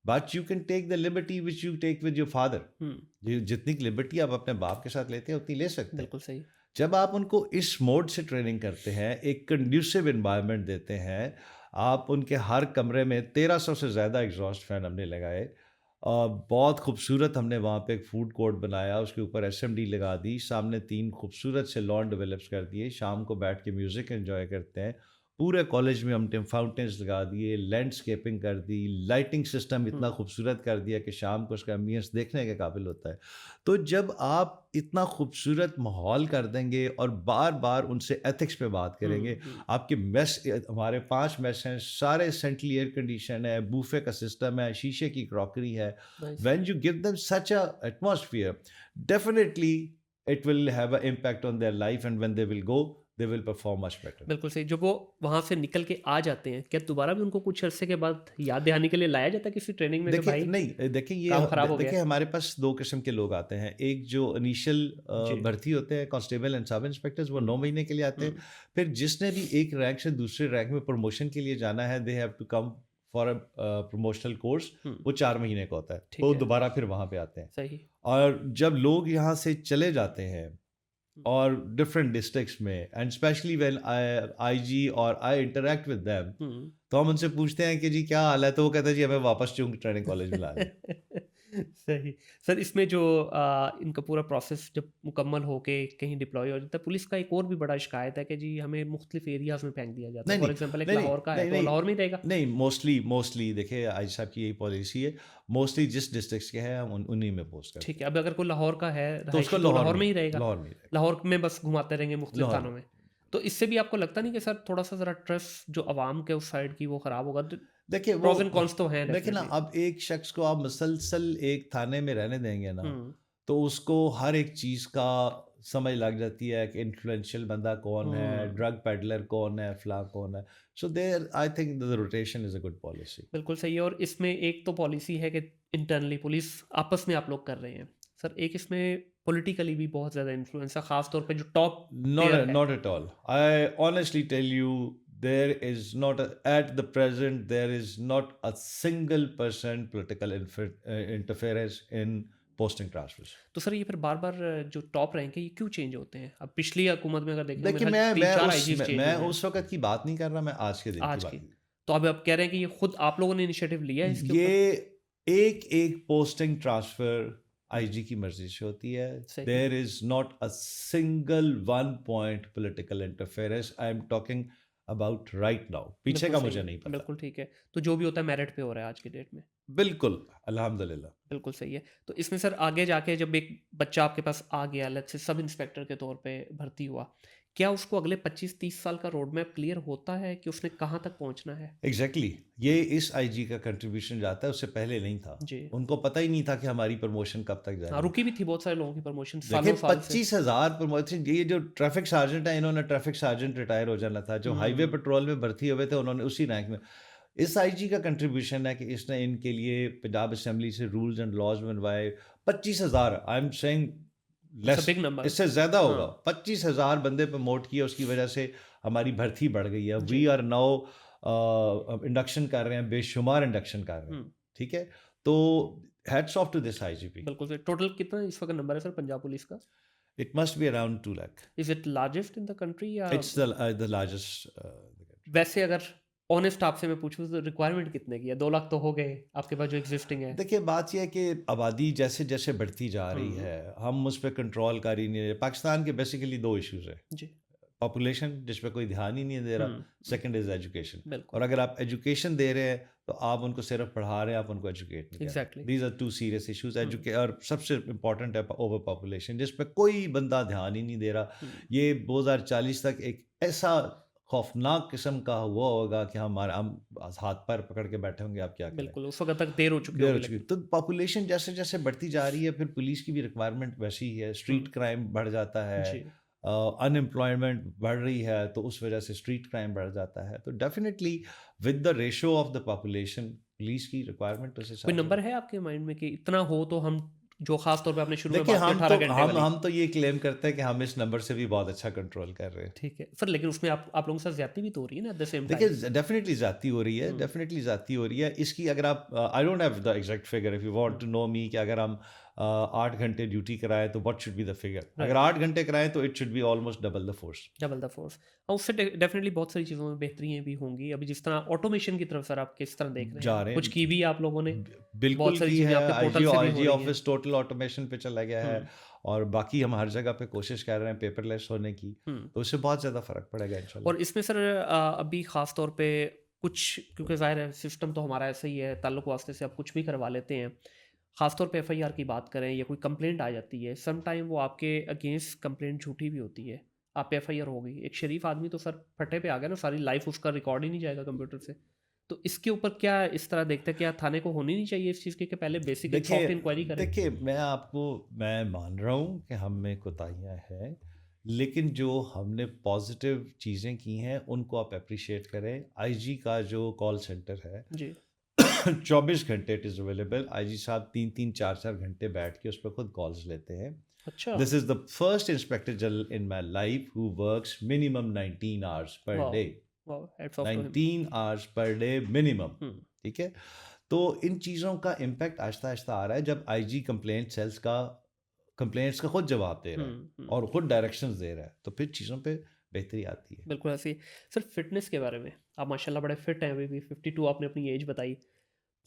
but you can take the liberty which you take with your father. جتنی لبرٹی آپ اپنے باپ کے ساتھ لیتے ہیں اتنی لے سکتے ہیں. بالکل صحیح. جب آپ ان کو اس موڈ سے ٹریننگ کرتے ہیں, ایک کنڈیوسو انوائرمنٹ دیتے ہیں, آپ ان کے ہر کمرے میں 1300 سے زیادہ ایگزاسٹ فین ہم نے لگائے, بہت خوبصورت ہم نے وہاں پہ ایک فوڈ کورٹ بنایا, اس کے اوپر SMD لگا دی, سامنے 3 خوبصورت سے لان ڈیولپس کر دیے, شام کو بیٹھ کے میوزک انجوائے کرتے ہیں. پورے کالج میں ہم نے فاؤنٹینس لگا دیے, لینڈسکیپنگ کر دی, لائٹنگ سسٹم اتنا خوبصورت کر دیا کہ شام کو اس کا ایمبینس دیکھنے کے قابل ہوتا ہے. تو جب آپ اتنا خوبصورت ماحول کر دیں گے اور بار بار ان سے ایتھکس پہ بات کریں گے, آپ کے میس, ہمارے 5 میس ہیں, سارے سینٹرلی ایئر کنڈیشن ہے, بوفے کا سسٹم ہے, شیشے کی کراکری ہے. When you give them such a atmosphere, definitely it will have a impact on their life, and when they will go they will perform much better. بالکل صحیح. جب وہ وہاں سے نکل کے آ جاتے ہیں کیا دوبارہ بھی ان کو کچھ عرصے کے بعد یاد دہانی کے لیے لایا جاتا ہے کسی ٹریننگ میں؟ نہیں, دیکھیں یہ دیکھیں ہمارے پاس 2 قسم کے لوگ آتے ہیں. ایک جو انیشل بھرتی ہوتے ہیں کانسٹیبل اینڈ سب انسپیکٹرز, وہ 9 مہینے کے لیے آتے ہیں. پھر جس نے بھی ایک رینک سے دوسرے رینک میں پروموشن کے لیے جانا ہے, they have to come for a promotional course, وہ 4 مہینے کا ہوتا ہے, وہ دوبارہ پھر وہاں پہ آتے ہیں. صحیح. اور جب لوگ یہاں سے چلے جاتے ہیں اور ڈفرینٹ ڈسٹرکٹس میں, اینڈ اسپیشلی وین آئی جی اور آئی انٹریکٹ ود دیم, تو ہم ان سے پوچھتے ہیں کہ جی کیا حال ہے, تو وہ کہتے ہیں جی ہمیں واپس ٹریننگ کالج میں لا دیں. صحیح سر، اس میں جو ان کا پورا پروسیس جب مکمل ہو کے کہیں ڈپلوائے ہو جاتا ہے، پولیس کا ایک اور بھی بڑا شکایت ہے کہ جی ہمیں مختلف ایریاز میں پھینک دیا جاتا ہے. نہیں فار نہیں ایگزامپل ایک نہیں لاہور کا ہے نہیں تو نہیں لاہور میں ہی رہے گا. نہیں موسٹلی دیکھیں آج صاحب کی یہی پالیسی ہے. موسٹلی جس ڈسٹرکٹس کے ہیں ہم انہیں میں پوسٹ کرتے ٹھیک ہیں. ہے، اب اگر کوئی لاہور کا ہے تو اس کو رہائشی تو لاہور میں ہی رہے گا، لاہور میں ہی رہے لاہور میں بس گھماتے رہیں گے گا. مختلف لاہور تھانوں میں. میں. تو اس سے بھی آپ کو لگتا نہیں کہ سر تھوڑا سا ذرا ٹرسٹ جو عوام کے اس سائڈ کی وہ خراب ہوگا؟ دیکھیں وہ پروز اینڈ کونس تو ہیں دیکھیں نا، ڈیفینیٹلی. اب ایک شخص کو آپ مسلسل ایک تھانے میں رہنے دیں گے نا، تو اس کو ہر ایک چیز کا سمجھ لگ جاتی ہے کہ انفلوئنشیل بندہ کون ہے، ڈرگ پیڈلر کون ہے، فلاں کون ہے. So there I think the rotation is a good policy. بالکل صحیح ہے. اور اس میں ایک تو پالیسی ہے کہ انٹرنلی پولیس آپس میں آپ لوگ کر رہے ہیں سر، ایک اس میں پولیٹیکلی بھی بہت زیادہ انفلوئنس ہے، خاص طور پہ جو ٹاپ ٹیئر ہے. Not at all. I honestly tell you, there is not at the present there is not a single percent political interference in posting transfers. تو سر یہ پھر بار بار جو ٹاپ رینک ہے یہ کیوں چینج ہوتے ہیں؟ اب پچھلی حکومت میں اگر دیکھیں دیکھیں میرے خیال 3-4 آئی جیز چینج میں ہوئے ہیں اس وقت کی بات نہیں کر رہا، میں آج کے دن کی آج بات کی. کر رہا. تو اب آپ کہہ رہے ہیں کہ یہ خود آپ لوگوں نے انیشیٹو لیا ہے اس کے اوپر؟ یہ ایک پوسٹنگ ٹرانسفر آئی جی کی مرضی سے ہوتی ہے. There is not a single 1 point political interference. I am talking about right now. پیچھے کا مجھے نہیں پتا. بالکل ٹھیک ہے. تو جو بھی ہوتا ہے میرٹ پہ ہو رہا ہے آج کی ڈیٹ میں. بالکل الحمدللہ. بالکل صحیح ہے. تو اس میں سر آگے جا کے جب ایک بچہ آپ کے پاس آ گیا، لیٹس سے سب انسپیکٹر کے طور پہ بھرتی ہوا، کیا اس کو اگلے 25-30 سال کا روڈ میپ کلیئر ہوتا ہے کہ اس نے کہاں تک پہنچنا ہے؟ ایگزیکٹلی. یہ اس آئی جی کا کنٹریبیوشن جاتا ہے، اس سے پہلے نہیں تھا. جی ان کو پتہ ہی نہیں تھا کہ ہماری پروموشن کب تک جائے. رکی بھی تھی بہت سارے لوگوں کی پروموشن دیکھیں 25,000 پروموشن. یہ جو ٹریفک سارجنٹ ہیں، انہوں نے ٹریفک سارجنٹ ریٹائر ہو جانا تھا. جو ہائی وے پیٹرول میں بھرتی ہوئے تھے انہوں نے اسی رینک میں. اس آئی جی کا کنٹریبیوشن ہے کہ اس نے ان کے لیے پنجاب اسمبلی سے رولز اینڈ لاز بنوائے. 25,000 آئی ایم سیئنگ لیس، اس سے زیادہ ہوگا. 25,000 بندے پروموٹ کیے، اس کی وجہ سے ہماری بھرتی بڑھ گئی ہے. وی آر ناؤ انڈکشن کر رہے ہیں، بے شمار انڈکشن کر رہے ہیں. ٹھیک ہے، تو heads of to this I G پی. بالکل. ٹوٹل کتنا اس وقت نمبر ہے سر پنجاب پولیس کا؟ It must be around 2 lakh. Is it largest in the country یا It's the largest. ویسے اگر آنیسٹ آپ سے میں پوچھوں تو ریکوائرمنٹ کتنے کی ہے؟ 2 لاکھ تو ہو گئے آپ کے پاس جو ایگزسٹنگ ہے. دیکھیے بات یہ ہے کہ آبادی جیسے جیسے بڑھتی جا رہی ہے، ہم اس پہ کنٹرول کر ہی نہیں رہے. پاکستان کے بیسیکلی 2 ایشوز ہیں. جی، پاپولیشن جس پہ کوئی دھیان ہی نہیں دے رہا. Second is education. بالکل. اور اگر آپ ایجوکیشن دے رہے ہیں تو آپ ان کو صرف پڑھا رہے ہیں، آپ ان کو ایجوکیٹ نہیں کر رہے. These are 2 serious issues. اور سب سے امپورٹنٹ ہے اوور پاپولیشن، جس پہ کوئی بندہ دھیان ہی نہیں دے رہا. یہ 2040 تک ایک ایسا خوفناک قسم کا وہ ہوگا کہ ہم ہاتھ پیر پکڑ کے بیٹھے ہوں گے. آپ کیا کریں؟ بالکل، اس وقت تک دیر ہو چکی ہے. تو پاپولیشن جیسے جیسے بڑھتی جا رہی ہے، پھر پولیس کی بھی ریکوائرمنٹ ویسی ہی ہے. اسٹریٹ کرائم بڑھ جاتا ہے، ان امپلائمنٹ بڑھ رہی ہے، تو اس وجہ سے اسٹریٹ کرائم بڑھ جاتا ہے. تو definitely with the ratio of the population police کی ریکوائرمنٹ اس حساب. کوئی نمبر ہے آپ کے مائنڈ میں کہ اتنا ہو تو ہم، جو خاص طور پہ آپ نے شروع میں دیکھیں بات کی 18 گھنٹے والی؟ ہم تو یہ کلیم کرتے ہیں کہ ہم اس نمبر سے بھی بہت اچھا کنٹرول کر رہے ہیں. ٹھیک ہے سر، لیکن اس میں آپ لوگوں کے ساتھ زیادتی بھی تو ہو رہی ہے نا ایٹ دا سیم ٹائم؟ دیکھیے ڈیفینیٹلی زیادتی ہو رہی ہے، ڈیفینیٹلی زیادتی ہو رہی ہے. اس کی اگر آپ I don't have the exact figure. If you want to know me کہ اگر ہم 8 گھنٹے ڈیوٹی کرائیں تو what should be the figure. اگر 8 گھنٹے کرائیں تو it should be almost double the force. اور اس سے ڈیفینیٹلی بہت ساری چیزوں میں بہتریاں بھی ہوں گی. ابھی جس طرح آٹومیشن کی طرف سر آپ کس طرح دیکھ رہے ہیں؟ کچھ کی بھی آپ لوگوں نے؟ بالکل کی ہے. آئی جی آفس ٹوٹل آٹومیشن پہ چلا گیا ہے، اور باقی ہم ہر جگہ پہ کوشش کر رہے ہیں پیپر لیس ہونے کی. تو اس سے بہت زیادہ فرق پڑے گا انشاءاللہ. اور اس میں سر ابھی خاص طور پہ کچھ، کیونکہ ظاہر ہے سسٹم تو ہمارا ایسا ہی ہے، تعلق واسطے سے آپ کچھ بھی کروا لیتے ہیں. خاص طور پہ ایف آئی آر کی بات کریں یا کوئی کمپلینٹ آ جاتی ہے، سم ٹائم وہ آپ کے اگینسٹ کمپلینٹ جھوٹی بھی ہوتی ہے. آپ پہ ایف آئی آر ہو گئی، ایک شریف آدمی تو سر پھٹے پہ آ گیا نا، ساری لائف اس کا ریکارڈ ہی نہیں جائے گا کمپیوٹر سے. تو اس کے اوپر کیا اس طرح دیکھتے ہیں، کیا تھانے کو ہونی نہیں چاہیے اس چیز کی کہ پہلے بیسک سافٹ انکوائری کریں؟ دیکھیے میں مان رہا ہوں کہ ہم میں کوتاہیاں ہیں، لیکن جو ہم نے پازیٹیو چیزیں کی ہیں ان کو آپ اپریشیٹ کریں. آئی جی کا جو کال سینٹر ہے جی 24 گھنٹے اٹ از اویلیبل. آئی جی صاحب 3-3 4-4 گھنٹے بیٹھ کے اس پہ خود کالز لیتے ہیں. اچھا، this is the first inspector general in my life who works minimum 19 hours per day. 19 hours per day minimum. ٹھیک ہے، تو ان چیزوں کا امپیکٹ آہستہ آہستہ آ رہا ہے. جب آئی جی کمپلینٹ سیلز کا کمپلینٹس کا خود جواب دے رہا ہے اور خود ڈائریکشنز دے رہا ہے، تو پھر چیزوں پہ بہتری آتی ہے. بالکل ایسے ہی. سر فٹنس کے بارے میں آپ ماشاء اللہ بڑے فٹ ہیں، ابھی بھی 52 آپ نے اپنی ایج بتائی.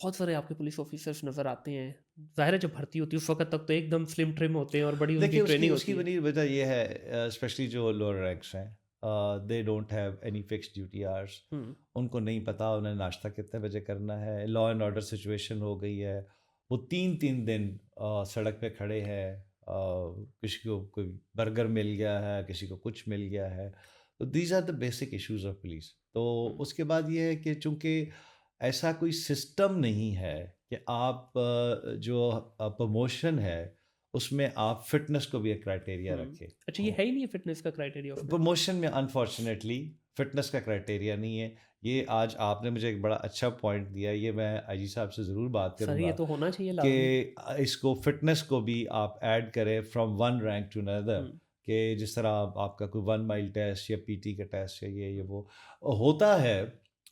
بہت سارے آپ کے پولیس آفیسرس نظر آتے ہیں، ظاہر ہے جب بھرتی ہوتی ہے اس وقت تک تو ایک دم سلم ٹرم ہوتے ہیں اور بڑی ان کی دیکھیے اس ٹریننگ کی ہوتی ہے۔ بنی وجہ یہ ہے، اسپیشلی جو لوور رینکس ہیں، they don't have any fix duty آرس. ہوں ان کو نہیں پتا انہیں ناشتہ کتنے بجے کرنا ہے. لا اینڈ آرڈر سچویشن ہو گئی ہے، وہ 3 دن سڑک پہ کھڑے ہیں. کسی کو کوئی برگر مل گیا ہے، کسی کو کچھ مل گیا ہے. تو these are the basic issues of police. تو اس کے بعد یہ ہے کہ چونکہ ایسا کوئی سسٹم نہیں ہے کہ آپ جو پروموشن ہے اس میں آپ فٹنس کو بھی ایک کرائٹیریا رکھیں. اچھا یہ ہے ہی نہیں فٹنس کا کرائٹیریا اس میں؟ پروموشن میں انفارچونیٹلی فٹنس کا کرائٹیریا نہیں ہے. یہ آج آپ نے مجھے ایک بڑا اچھا پوائنٹ دیا، یہ میں آئی جی صاحب سے ضرور بات سر کروں یہ گا تو ہونا چاہیے کہ لازمی۔ اس کو فٹنس کو بھی آپ ایڈ کریں فرام ون رینک ٹو اندر. کہ جس طرح آپ کا کوئی 1 مائل ٹیسٹ یا پی ٹی کا ٹیسٹ یا یہ وہ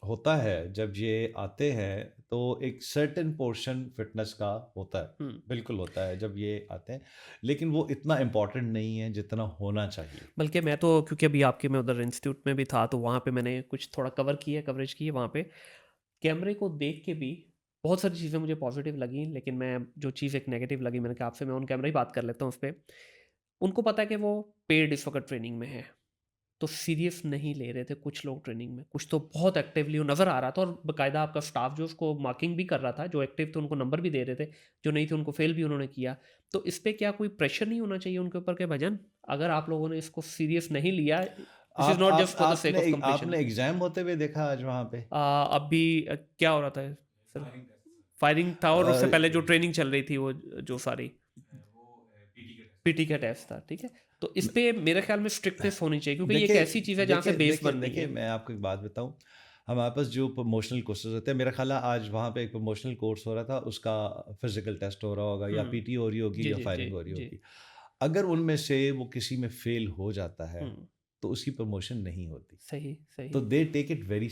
ہوتا ہے جب یہ آتے ہیں تو ایک سرٹن پورشن فٹنس کا ہوتا ہے، بالکل ہوتا ہے جب یہ آتے ہیں، لیکن وہ اتنا امپورٹنٹ نہیں ہے جتنا ہونا چاہیے. بلکہ میں تو کیونکہ ابھی آپ کے میں ادھر انسٹیٹیوٹ میں بھی تھا تو وہاں پہ میں نے کچھ تھوڑا کوریج کی ہے وہاں پہ کیمرے کو دیکھ کے بھی بہت ساری چیزیں مجھے پازیٹیو لگیں، لیکن میں جو چیز ایک نیگیٹو لگی میں نے کہا آپ سے میں آن کیمرہ ہی بات کر لیتا ہوں اس پہ. ان کو پتا ہے کہ وہ پیڈ اس وقت ٹریننگ میں ہے تو سیریس نہیں لے رہے تھے کچھ لوگ ٹریننگ میں، کچھ تو بہت ایکٹیولی نظر آ رہا تھا، اور باقاعدہ آپ کا اسٹاف جو اس کو مارکنگ بھی کر رہا تھا، جو ایکٹیو تھے ان کو نمبر بھی دے رہے تھے، جو نہیں تھے ان کو فیل بھی انہوں نے کیا. تو اس پہ کیا کوئی پریشر نہیں ہونا چاہیے ان کے اوپر کہ بھجن اگر آپ لوگوں نے اس کو سیریس نہیں لیا، this is not just for the sake of آپ کمپلیشن. نے ایگزام ہوتے ہوئے دیکھا آج وہاں پہ؟ اب بھی کیا ہو رہا تھا سر؟ فائرنگ تھا، اور اس سے پہلے جو ٹریننگ چل رہی تھی وہ جو ساری پی ٹی کا ٹیسٹ تھا. ٹھیک ہے، تو اس پہ میرے خیال میں اسٹرکٹنیس ہونی چاہیے کیونکہ یہ ایک ایسی چیز ہے جہاں سے بیس بننی ہے. دیکھیے میں آپ کو ایک بات بتاؤں، ہمارے پاس جو پروموشنل کورسز ہوتے ہیں، میرا خیال ہے آج وہاں پہ ایک پروموشنل کورس ہو رہا تھا، اس کا فزیکل ٹیسٹ ہو رہا ہوگا یا پی ٹی ہو رہی ہوگی یا فائرنگ ہو رہی ہوگی. اگر ان میں سے وہ کسی میں فیل ہو جاتا ہے تو اس کی پروموشن نہیں ہوتی. صحیح تو دے ٹیک اٹ ویری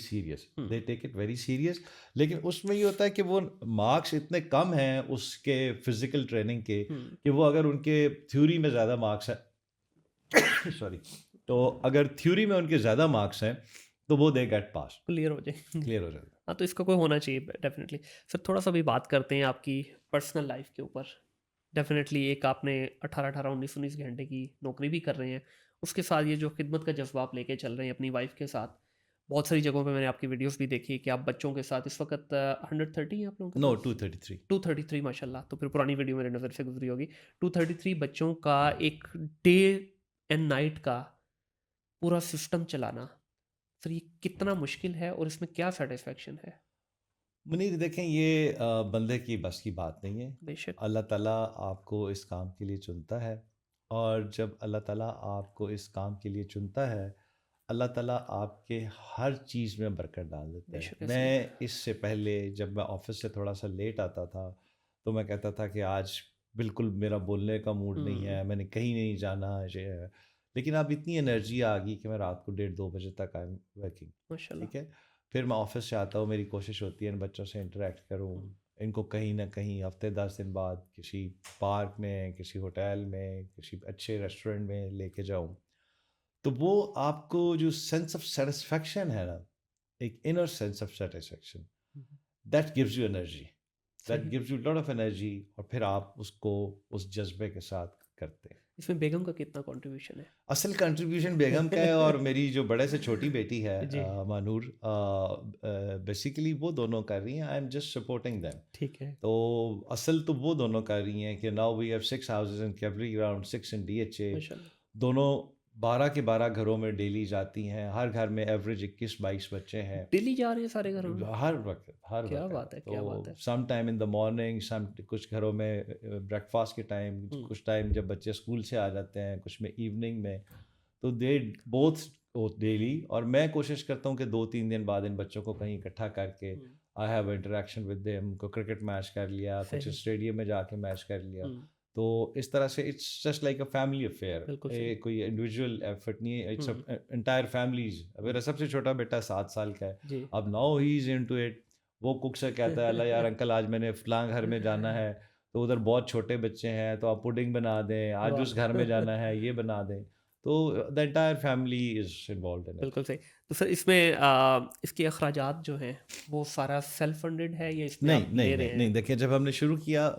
سیریس. لیکن اس میں یہ ہوتا ہے کہ وہ مارکس اتنے کم ہیں اس کے فزیکل ٹریننگ کے کہ وہ اگر ان کے تھیوری میں زیادہ مارکس ہیں سوری، تو اگر تھیوری میں ان کے زیادہ مارکس ہیں تو وہ دے گیٹ پاس، کلیئر ہو جائے. جائے. ہاں تو اس کا کوئی ہونا چاہیے ڈیفینیٹلی. سر تھوڑا سا بھی بات کرتے ہیں آپ کی پرسنل لائف کے اوپر. ڈیفینیٹلی ایک آپ نے 18 گھنٹے کی نوکری بھی کر رہے ہیں، اس کے ساتھ یہ جو خدمت کا جذبہ آپ لے کے چل رہے ہیں اپنی وائف کے ساتھ. بہت ساری جگہوں پہ میں نے آپ کی ویڈیوز بھی دیکھی کہ آپ بچوں کے ساتھ اس وقت 130 ہیں آپ لوگوں کے نو پاس؟ 233. 233 ماشاء اللہ. تو پھر پرانی ویڈیو میرے نظر سے گزری ہوگی. 233 بچوں کا ایک ڈے اینڈ نائٹ کا پورا سسٹم چلانا، سر یہ کتنا مشکل ہے اور اس میں کیا سیٹسفیکشن ہے؟ منیر دیکھیں، یہ بندے کی بس کی بات نہیں ہے. بے شک. اللہ تعالیٰ آپ کو اس کام کے لیے چنتا ہے، اور جب اللہ تعالیٰ آپ کو اس کام کے لیے چنتا ہے، اللہ تعالیٰ آپ کے ہر چیز میں برکت ڈال دیتا ہے. میں اس سے پہلے جب میں آفس سے تھوڑا سا لیٹ آتا تھا تو میں کہتا تھا کہ آج بالکل میرا بولنے کا موڈ نہیں ہے، میں نے کہیں نہیں جانا ہے. لیکن اب اتنی انرجی آ گئی کہ میں رات کو 1:30-2 بجے تک آئی ایم ورکنگ. ٹھیک ہے، پھر میں آفس سے آتا ہوں، میری کوشش ہوتی ہے ان بچوں سے انٹریکٹ کروں، ان کو کہیں نہ کہیں ہفتے 10 دن بعد کسی پارک میں، کسی ہوٹل میں، کسی اچھے ریسٹورنٹ میں لے کے جاؤں. تو وہ آپ کو جو سینس آف سیٹسفیکشن ہے نا، ایک inner sense of satisfaction, that gives you energy, that gives you lot of energy, اور پھر آپ اس کو اس جذبے کے ساتھ کرتے ہیں. اس میں بیگم کا کتنا کنٹریبیوشن ہے؟ اصل کنٹریبیوشن بیگم کا ہے، اور میری جو بڑے سے چھوٹی بیٹی ہے مانور، بیسیکلی وہ دونوں کر رہی ہیں. I am just supporting them. ٹھیک ہے. تو اصل تو وہ دونوں کر رہی ہیں کہ now we have 6 houses in cavalry ground, 6 in DHA. دونوں 12 کے 12 گھروں میں ڈیلی جاتی ہیں. ہر گھر میں ایوریج 21-22 بچے ہیں. ڈیلی جا رہے ہیں سارے گھروں میں؟ ہر وقت کیا بات ہے، کیا بات ہے. Some time in the morning, کچھ گھروں میں بریک فاسٹ کے ٹائم، کچھ ٹائم جب بچے اسکول سے آ جاتے ہیں، کچھ میں ایوننگ میں. تو دے بوتھ ڈیلی. اور میں کوشش کرتا ہوں کہ 2-3 دن بعد ان بچوں کو کہیں اکٹھا کر کے I have interaction with them. کو کرکٹ میچ کر لیا، کچھ اسٹیڈیم میں جا کے میچ کر لیا. تو اس طرح سے it's just like a family affair. کوئی انڈیویجول ایفرٹ نہیں ہے، اٹس انٹائر فیملیز. میرا سب سے چھوٹا بیٹا 7 سال کا ہے. اب now he is into it. وہ کک سے کہتا ہے اللہ یار انکل آج میں نے فلاں گھر میں جانا ہے، تو ادھر بہت چھوٹے بچے ہیں تو آپ پوڈنگ بنا دیں، آج اس گھر میں جانا ہے یہ بنا دیں. تو the entire family is involved in it. بالکل صحیح. تو سر اس میں اس کے اخراجات جو ہیں وہ سارا سیلف فنڈڈ ہے یا اس میں نہیں آپ نہیں لے نہیں رہے نہیں ہیں؟ دیکھیں جب ہم نے شروع کیا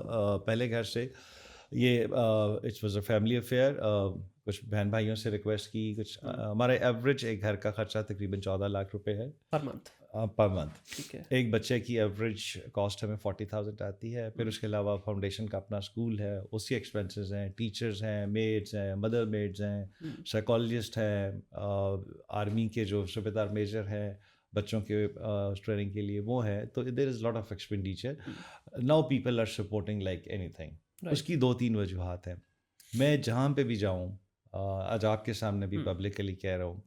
پہلے گھر سے یہ it was a family affair. کچھ بہن بھائیوں سے ریکویسٹ کی کچھ ہمارے ایوریج ایک گھر کا خرچہ تقریباً 14 لاکھ روپے ہے پر منتھ. Per month. ٹھیک ہے. ایک بچے کی ایوریج کاسٹ ہمیں 40,000 آتی ہے. پھر اس کے علاوہ فاؤنڈیشن کا اپنا اسکول ہے, اس کی ایکسپینسز ہیں, ٹیچرز ہیں, میڈز ہیں, مدر میڈز ہیں, سائیکالوجسٹ ہیں, آرمی کے جو صوبے دار میجر ہیں بچوں کے ٹریننگ کے لیے وہ ہیں. تو there is lot of expenditure. Now people are supporting like اینی تھنگ. اس کی 2-3 وجوہات ہیں. میں جہاں پہ بھی جاؤں, آج آپ کے سامنے بھی پبلکلی کہہ رہا ہوں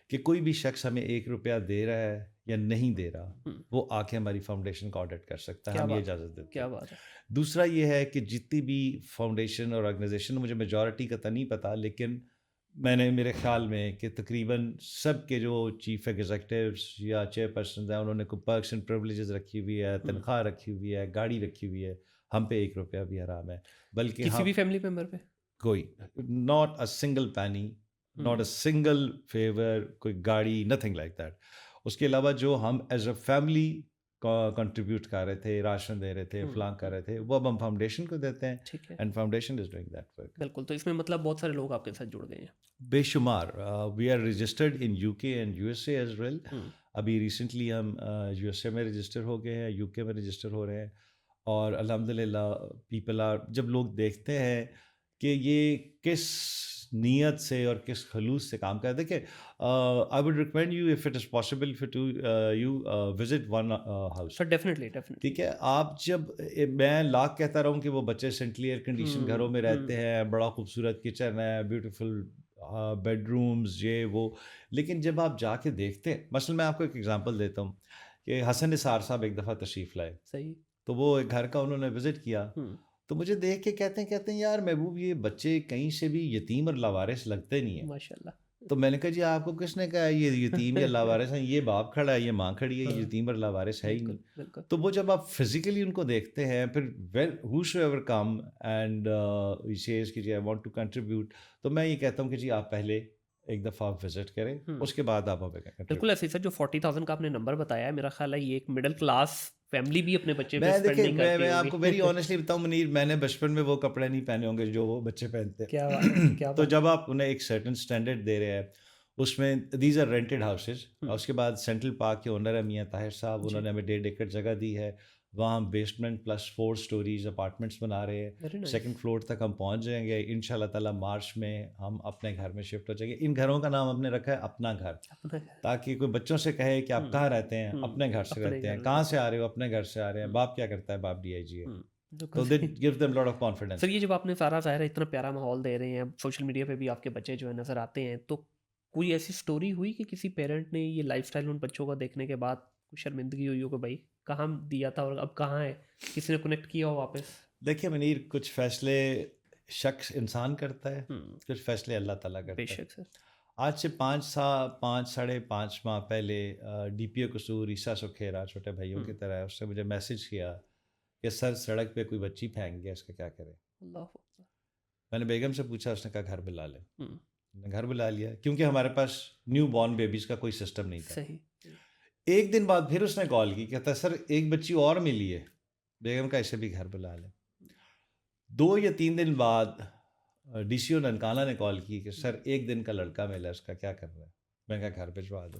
کہ کوئی بھی شخص ہمیں 1 روپیہ دے رہا ہے یا نہیں دے رہا, وہ آ کے ہماری فاؤنڈیشن کا آڈٹ کر سکتا ہے, ہم یہ اجازت دیتے ہیں. کیا بات ہے. دوسرا یہ ہے کہ جتنی بھی فاؤنڈیشن اور آرگنائزیشن, مجھے میجورٹی کا تو نہیں پتہ, لیکن میں نے میرے خیال میں کہ تقریباً سب کے جو چیف ایگزیکٹیوز یا چیئر پرسنز ہیں انہوں نے کوئی پرکس اینڈ پریولیجز رکی ہوئی ہے, تنخواہ رکھی ہوئی ہے, گاڑی رکھی ہوئی ہے. ہم پہ 1 روپیہ بھی حرام ہے, بلکہ کسی بھی فیملی ممبر پہ کوئی not a single penny, not a single favour, کوئی گاڑی, نتھنگ لائک دیٹ. اس کے علاوہ جو ہم ایز اے فیملی کنٹریبیوٹ کر رہے تھے, راشن دے رہے تھے, فلاں کر رہے تھے, وہ اب ہم فاؤنڈیشن کو دیتے ہیں. ٹھیک ہے. And foundation is doing that work. بالکل. تو اس میں مطلب بہت سارے لوگ آپ کے ساتھ جڑ گئے ہیں. بے شمار. We are registered in U K and U S A as well. ابھی ریسنٹلی ہم یو ایس اے میں رجسٹر ہو گئے ہیں, یو کے میں رجسٹر ہو رہے ہیں. اور الحمد للہ پیپل آر, جب لوگ دیکھتے ہیں کہ یہ کس نیت سے اور کس خلوص سے کام کرتے. دیکھیں I would recommend you if it is possible to you visit one house. Sir definitely definitely. ٹھیک ہے. آپ جب, میں لاکھ کہتا رہا ہوں کہ وہ بچے سینٹرلی ایئر کنڈیشن گھروں میں رہتے ہیں, بڑا خوبصورت کچن ہے, بیوٹیفل بیڈ رومز, یہ وہ, لیکن جب آپ جا کے دیکھتے ہیں, مثلا میں آپ کو ایک ایگزامپل دیتا ہوں کہ حسن نثار صاحب ایک دفعہ تشریف لائے. صحیح. تو وہ ایک گھر کا انہوں نے وزٹ کیا, تو مجھے دیکھ کے کہتے ہیں یار محبوب یہ بچے کہیں سے بھی یتیم اور لاوارث لگتے نہیں ہیں. ماشاء اللہ. تو میں نے کہا جی آپ کو کس نے کہا یہ یتیم یا لاوارث ہیں؟ یہ باپ کھڑا ہے, یہ ماں کھڑی ہے, یہ یتیم اور لاوارث ہے ہی نہیں. تو وہ جب آپ فزیکلی ان کو دیکھتے ہیں, پھر whoso ever come and he says کہ جی آئی وانٹ ٹو کنٹریبیوٹ, تو میں یہ کہتا ہوں کہ جی آپ پہلے ایک دفعہ آپ وزٹ کریں, اس کے بعد آپ بالکل ایسے سر. جو 40,000 کا آپ نے نمبر بتایا ہے, میرا خیال ہے یہ ایک مڈل کلاس فیملی بھی اپنے بچے پہ اسپینڈ نہیں کرتی. میں آپ کو ویری آنیسٹلی بتاؤں منیر, میں نے بچپن میں وہ کپڑے نہیں پہنے ہوں گے جو وہ بچے پہنتے ہیں. تو جب آپ انہیں ایک سرٹن اسٹینڈرڈ دے رہے ہیں, اس میں دیز آر رینٹڈ ہاؤسز. اس کے بعد سینٹرل پارک کے اونر ہیں میاں طاہر صاحب, انہوں نے ہمیں 1.5 ایکڑ جگہ دی ہے. وہاں ہم بیسمنٹ پلس 4 اسٹوریز اپارٹمنٹس بنا رہے ہیں. 2nd فلور تک ہم پہنچ جائیں گے ان شاء اللہ تعالیٰ. مارچ میں ہم اپنے گھر میں شفٹ ہو جائیں گے. ان گھروں کا نام ہم نے رکھا ہے اپنا گھر, تاکہ کوئی بچوں سے کہے کہ آپ کہاں رہتے ہیں, اپنے گھر سے رہتے ہیں. کہاں سے آ رہے ہو؟ اپنے گھر سے آ رہے ہیں. باپ کیا کرتا ہے؟ باپ DIG ہے. تو that gives them lot of confidence. Sir یہ جب آپ نے سارا ظاہر ہے اتنا پیارا ماحول دے رہے ہیں, سوشل میڈیا پہ بھی آپ کے بچے جو ہے نظر آتے ہیں, تو کوئی ایسی اسٹوری ہوئی کہ کسی پیرنٹ نے یہ لائف اسٹائل ان بچوں کو دیکھنے کے بعد کوئی شرمندگی ہوئی ہو کہ بھائی کہاں دیا تھا اور اب کہاں ہے, کسی نے کنیکٹ کیا ہو واپس؟ دیکھیے منیر, کچھ فیصلے شخص انسان کرتا ہے, کچھ فیصلے اللہ تعالیٰ کرتا ہے. بے شک سر. آج سے 5.5 ماہ پہلے DPO قصور عیسیٰ سکھیرا چھوٹے بھائیوں کی طرح, اس نے مجھے میسج کیا کہ سر سڑک پہ کوئی بچی پھینک گیا, اس کا کیا کرے. میں نے بیگم سے پوچھا, اس نے کہا گھر بلا لیں. گھر بلا لیا, کیونکہ ہمارے پاس نیو بورن بیبیز کا کوئی سسٹم نہیں تھا. ایک دن بعد پھر اس نے کال کی, کہتا سر ایک بچی اور ملی ہے. بیگم کا اسے بھی گھر بلا لیں. 2 یا 3 دن بعد DCO ننکانہ نے کال کی کہ سر 1 دن کا لڑکا ملا, اس کا کیا کر رہا ہے. میں نے کہا گھر بھجوا دو.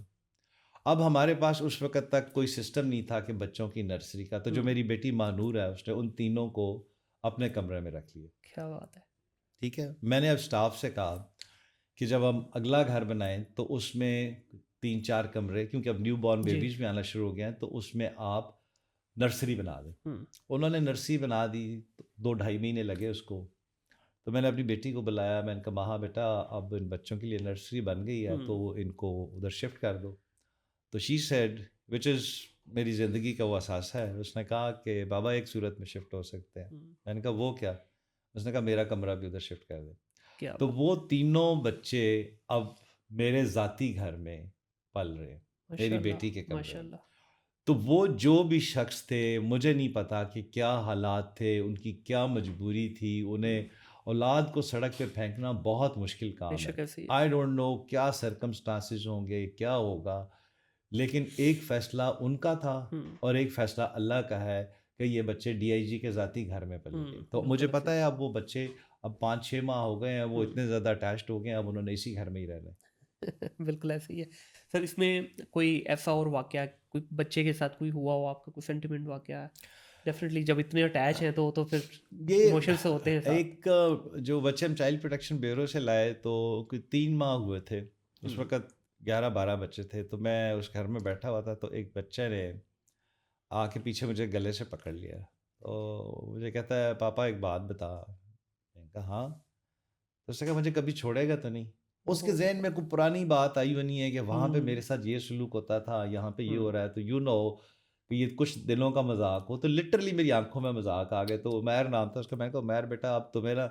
اب ہمارے پاس اس وقت تک کوئی سسٹم نہیں تھا کہ بچوں کی نرسری کا, تو جو میری بیٹی مانور ہے اس نے ان تینوں کو اپنے کمرے میں رکھ لیا. کیا بات ہے. ٹھیک ہے. میں نے اب اسٹاف سے کہا کہ جب ہم اگلا گھر بنائیں تو اس میں 3-4 کمرے, کیونکہ اب نیو بورن بیبیز بھی آنا شروع ہو گئے ہیں, تو اس میں آپ نرسری بنا دیں. انہوں نے نرسری بنا دی, 2-2.5 مہینے لگے اس کو. تو میں نے اپنی بیٹی کو بلایا, میں نے کہا ماں بیٹا اب ان بچوں کے لیے نرسری بن گئی ہے, تو ان کو ادھر شفٹ کر دو. تو شی سیڈ, وچ از میری زندگی کا وہ اثاثہ ہے, اس نے کہا کہ بابا ایک صورت میں شفٹ ہو سکتے ہیں. میں نے کہا وہ کیا؟ اس نے کہا میرا کمرہ بھی ادھر شفٹ کر دے. تو وہ تینوں بچے اب میرے ذاتی گھر میں پل رہے ہیں, میری بیٹی کے کمرے میں. تو وہ جو بھی شخص تھے, مجھے نہیں پتا کہ کیا حالات تھے, ان کی کیا مجبوری تھی انہیں, اولاد کو سڑک پہ پھینکنا بہت مشکل بے کام ہے. شک ایسے ہی ہے. آئی ڈونٹ نو کیا سرکمسٹانسز ہوں گے, کیا ہوگا, لیکن ایک فیصلہ ان کا تھا اور ایک فیصلہ اللہ کا ہے کہ یہ بچے ڈی آئی جی کے ذاتی گھر میں پلے گئے. تو مجھے پتہ ہے اب وہ بچے اب 5-6 ماہ ہو گئے ہیں, وہ اتنے زیادہ اٹیچڈ ہو گئے ہیں, اب انہوں نے اسی گھر میں ہی رہنا ہے. بالکل ایسے ہی ہے. سر اس میں کوئی ایسا اور واقعہ کوئی بچے کے ساتھ کوئی ہوا ہو آپ کا, کوئی سینٹیمنٹ واقعہ ہے؟ ڈیفینیٹلی جب اتنے اٹیچ ہیں تو پھر یہ ایموشن سے ہوتے ہیں ساتھ. ایک جو بچے ہم چائلڈ پروٹیکشن بیورو سے لائے تو کوئی 3 ماہ ہوئے تھے, اس وقت 11-12 بچے تھے. تو میں اس گھر میں بیٹھا ہوا تھا, تو ایک بچے نے آ کے پیچھے مجھے گلے سے پکڑ لیا. تو مجھے کہتا ہے پاپا ایک بات بتا. میں نے کہا ہاں. تو اس نے کہا مجھے کبھی چھوڑے گا تو نہیں. اس کے ذہن میں کوئی پرانی بات آئی بنی ہے کہ وہاں پہ میرے ساتھ یہ سلوک ہوتا تھا, یہاں پہ یہ ہو رہا ہے, تو یو نو کہ یہ کچھ دنوں کا مذاق ہو. تو لٹرلی میری آنکھوں میں مذاق آ گئے. تو عمیر نام تھا اس کا. میں نے کہا عمیر بیٹا اب تو میرا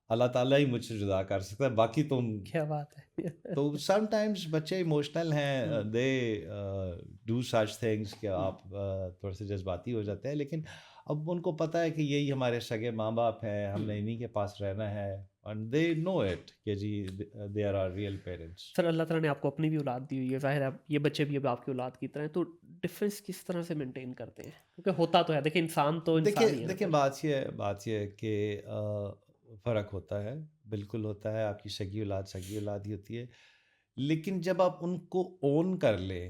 اللہ تعالیٰ ہی مجھ سے جدا کر سکتا ہے, باقی تم. کیا بات ہے. تو سم ٹائمز بچے ایموشنل ہیں, دے ڈو سچ تھنگس کہ آپ تھوڑے سے جذباتی ہو جاتے ہیں, لیکن اب ان کو پتہ ہے کہ یہی ہمارے سگے ماں باپ ہیں, ہم نے انہیں کے پاس رہنا ہے, اینڈ دے نو اٹ کہ جی they are are real parents. Sir Allah تعالیٰ نے آپ کو اپنی بھی اولاد دی ہوئی ہے, ظاہر ہے یہ بچے بھی اب آپ کی اولاد کی طرح ہیں, تو ڈفرینس کس طرح سے مینٹین کرتے ہیں؟ کیونکہ ہوتا تو ہے, دیکھیں انسان تو انسان ہی ہے. دیکھیں بات یہ ہے کہ فرق ہوتا ہے, بالکل ہوتا ہے. آپ کی سگی اولاد ہی ہوتی ہے, لیکن جب آپ ان کو اون کر لیں